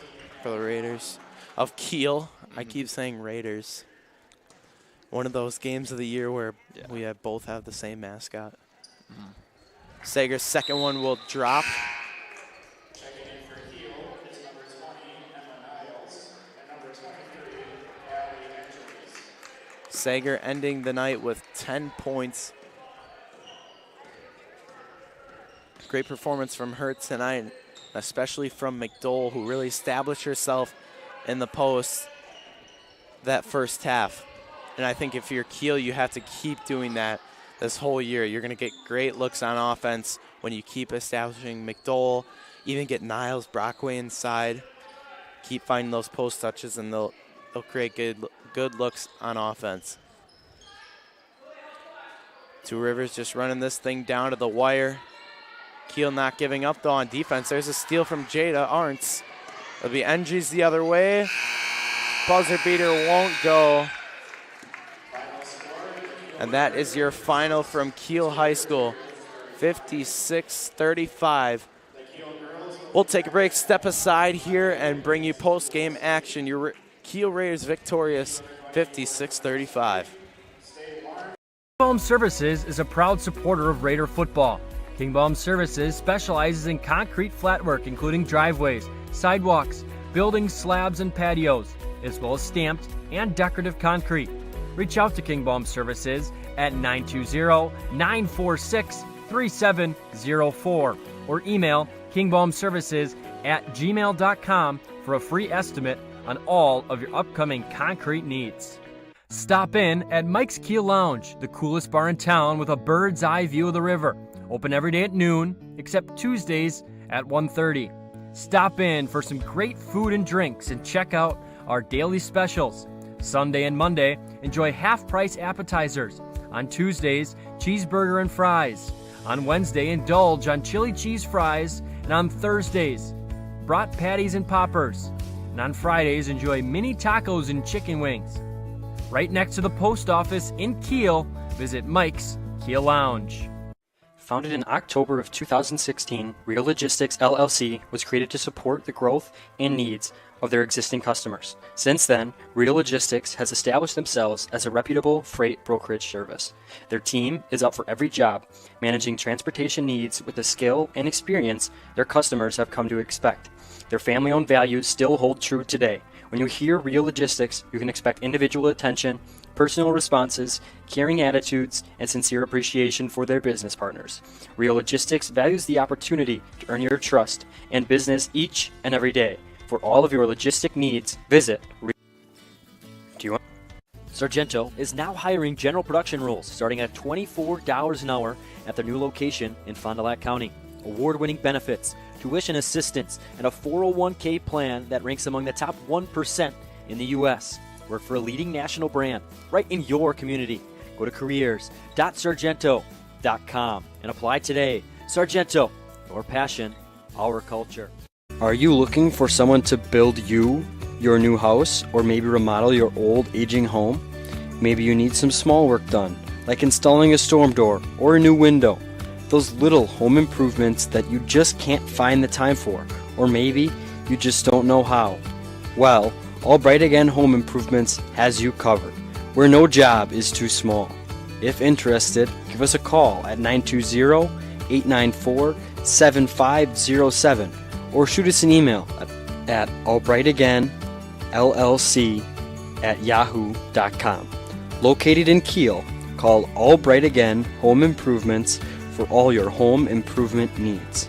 for the Raiders. Of Kiel. I keep saying Raiders. One of those games of the year where we both have the same mascot. Sager's second one will drop. Sager ending the night with 10 points. Great performance from her tonight, especially from McDowell, who really established herself in the post that first half. And I think if you're Kiel, you have to keep doing that this whole year. You're going to get great looks on offense when you keep establishing McDowell, even get Niles Brockway inside. Keep finding those post touches, and they'll create good looks on offense. Two Rivers just running this thing down to the wire. Kiel not giving up, though, on defense. There's a steal from Jada Arntz. It'll be Engie's the other way. Buzzer beater won't go. And that is your final from Kiel High School. 56-35. We'll take a break, step aside here, and bring you post-game action. Your Kiel Raiders victorious 56-35. Kingbaum Services is a proud supporter of Raider football. Kingbaum Services specializes in concrete flatwork, including driveways, sidewalks, buildings, slabs, and patios, as well as stamped and decorative concrete. Reach out to Kingbaum Services at 920-946-3704 or email kingbaumservices@gmail.com for a free estimate on all of your upcoming concrete needs. Stop in at Mike's Kiel Lounge, the coolest bar in town with a bird's eye view of the river. Open every day at noon, except Tuesdays at 1:30. Stop in for some great food and drinks and check out our daily specials. Sunday and Monday, enjoy half-price appetizers. On Tuesdays, cheeseburger and fries. On Wednesday, indulge on chili cheese fries. And on Thursdays, brat patties and poppers. And on Fridays, enjoy mini tacos and chicken wings. Right next to the post office in Kiel, visit Mike's Kiel Lounge. Founded in October of 2016, Real Logistics LLC was created to support the growth and needs of their existing customers. Since then, Real Logistics has established themselves as a reputable freight brokerage service. Their team is up for every job, managing transportation needs with the skill and experience their customers have come to expect. Their family-owned values still hold true today. When you hear Real Logistics, you can expect individual attention, personal responses, caring attitudes, and sincere appreciation for their business partners. Real Logistics values the opportunity to earn your trust and business each and every day. For all of your logistic needs, visit Sargento is now hiring general production roles starting at $24 an hour at their new location in Fond du Lac County. Award-winning benefits, tuition assistance, and a 401k plan that ranks among the top 1% in the U.S. Work for a leading national brand right in your community. Go to careers.sargento.com and apply today. Sargento, your passion, our culture. Are you looking for someone to build you your new house, or maybe remodel your old aging home? Maybe you need some small work done, like installing a storm door or a new window. Those little home improvements that you just can't find the time for, or maybe you just don't know how. Well, Albright Again Home Improvements has you covered, where no job is too small. If interested, give us a call at 920-894-7507 or shoot us an email at albrightagainllc@yahoo.com. Located in Kiel, call Albright Again Home Improvements for all your home improvement needs.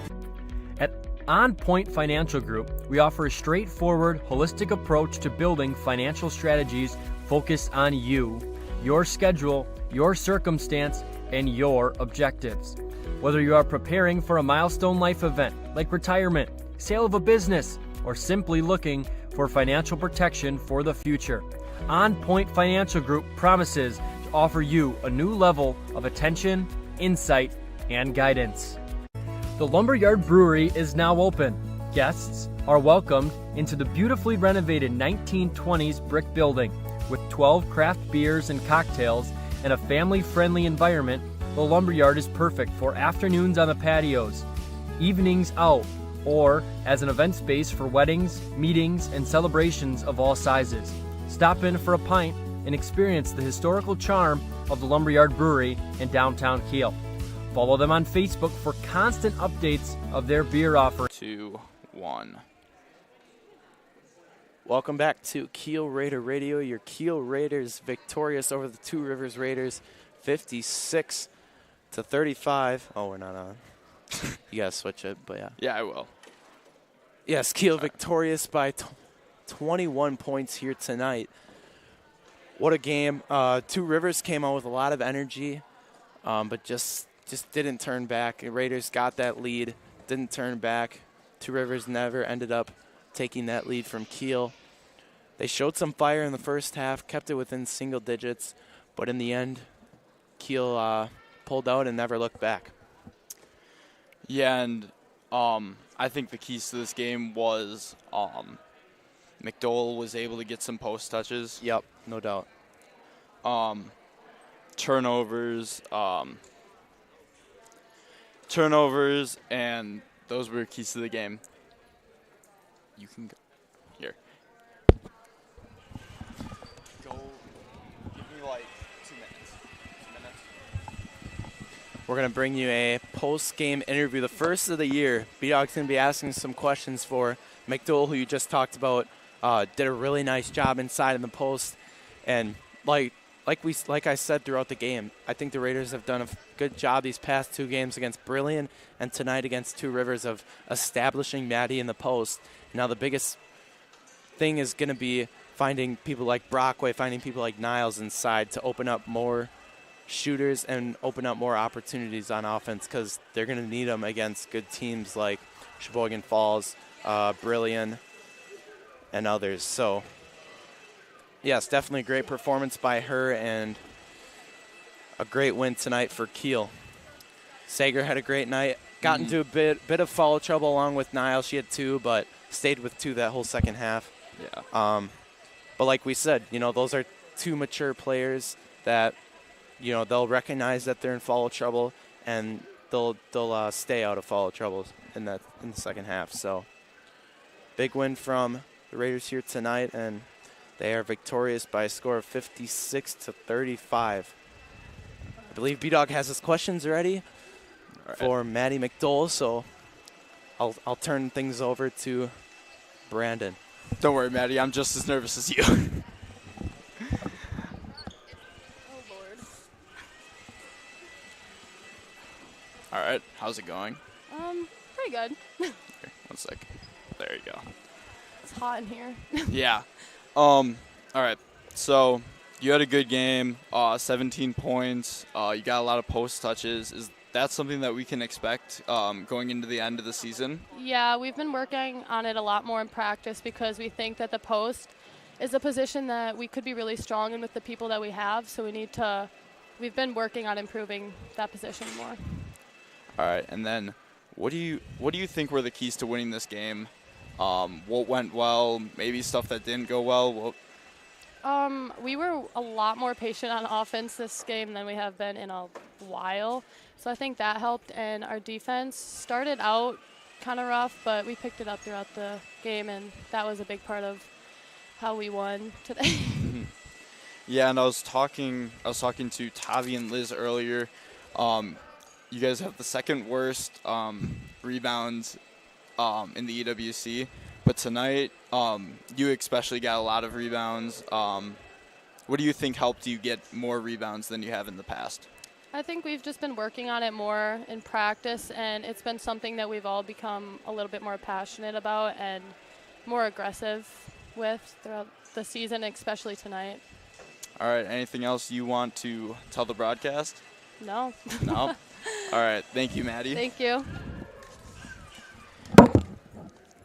At On Point Financial Group, we offer a straightforward, holistic approach to building financial strategies focused on you, your schedule, your circumstance, and your objectives. Whether you are preparing for a milestone life event like retirement, sale of a business, or simply looking for financial protection for the future, On Point Financial Group promises to offer you a new level of attention, insight, and guidance. The Lumberyard Brewery is now open. Guests are welcomed into the beautifully renovated 1920s brick building. With 12 craft beers and cocktails and a family-friendly environment, the Lumberyard is perfect for afternoons on the patios, evenings out, or as an event space for weddings, meetings, and celebrations of all sizes. Stop in for a pint and experience the historical charm of the Lumberyard Brewery in downtown Kiel. Follow them on Facebook for constant updates of their beer offer. 2-1. Welcome back to Kiel Raider Radio. Your Kiel Raiders victorious over the Two Rivers Raiders, 56-35. Oh, we're not on. You gotta switch it, but yeah. Yeah, I will. Yes, Kiel victorious by 21 points here tonight. What a game. Two Rivers came out with a lot of energy, but just didn't turn back. The Raiders got that lead, didn't turn back. Two Rivers never ended up taking that lead from Kiel. They showed some fire in the first half, kept it within single digits, but in the end, Kiel pulled out and never looked back. Yeah, and I think the keys to this game was McDowell was able to get some post touches. Yep, no doubt. Turnovers, and those were keys to the game. You can go. Here. Go. Give me like 2 minutes. 2 minutes. We're going to bring you a post-game interview, the first of the year. B-Dog's going to be asking some questions for McDowell, who you just talked about. Did a really nice job inside in the post. And like I said throughout the game, I think the Raiders have done a good job these past 2 games against Brilliant and tonight against Two Rivers of establishing Maddie in the post. Now the biggest thing is going to be finding people like Brockway, finding people like Niles inside to open up more shooters and open up more opportunities on offense, because they're going to need them against good teams like Sheboygan Falls, Brilliant, and others. So, yes, definitely a great performance by her and a great win tonight for Kiel. Sager had a great night. Got into a bit of foul trouble along with Niles. She had 2, but stayed with 2 that whole second half. Yeah. But like we said, those are 2 mature players that, they'll recognize that they're in foul trouble, and they'll stay out of foul trouble in the second half. So, big win from the Raiders here tonight, and they are victorious by a score of 56-35. I believe B-Dog has his questions ready for Maddie McDowell, so I'll turn things over to Brandon. Don't worry, Maddie. I'm just as nervous as you. All right. How's it going? Pretty good. Here, 1 sec. There you go. It's hot in here. Yeah. All right. So you had a good game, 17 points. You got a lot of post touches. Is that something that we can expect going into the end of the season? Yeah, we've been working on it a lot more in practice because we think that the post is a position that we could be really strong in with the people that we have. So we've been working on improving that position more. All right. And then what do you think were the keys to winning this game? What went well? Maybe stuff that didn't go well? We were a lot more patient on offense this game than we have been in a while. So I think that helped, and our defense started out kind of rough, but we picked it up throughout the game, and that was a big part of how we won today. Yeah, and I was talking to Tavi and Liz earlier. You guys have the second worst rebounds in the EWC, but tonight you especially got a lot of rebounds. What do you think helped you get more rebounds than you have in the past? I think we've just been working on it more in practice, and it's been something that we've all become a little bit more passionate about and more aggressive with throughout the season, especially tonight. All right, anything else you want to tell the broadcast? No. No? All right, thank you, Maddie. Thank you.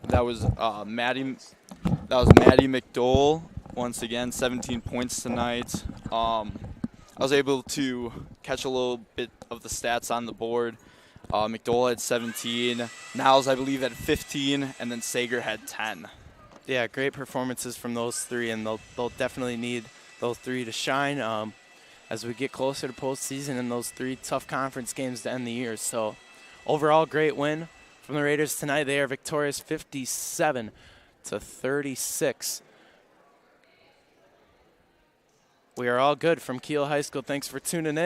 That was Maddie McDowell, once again, 17 points tonight. I was able to catch a little bit of the stats on the board. McDowell had 17, Niles, I believe, had 15, and then Sager had 10. Yeah, great performances from those 3, and they'll definitely need those 3 to shine as we get closer to postseason and those 3 tough conference games to end the year. So overall, great win from the Raiders tonight. They are victorious 57-36. We are all good from Kiel High School. Thanks for tuning in.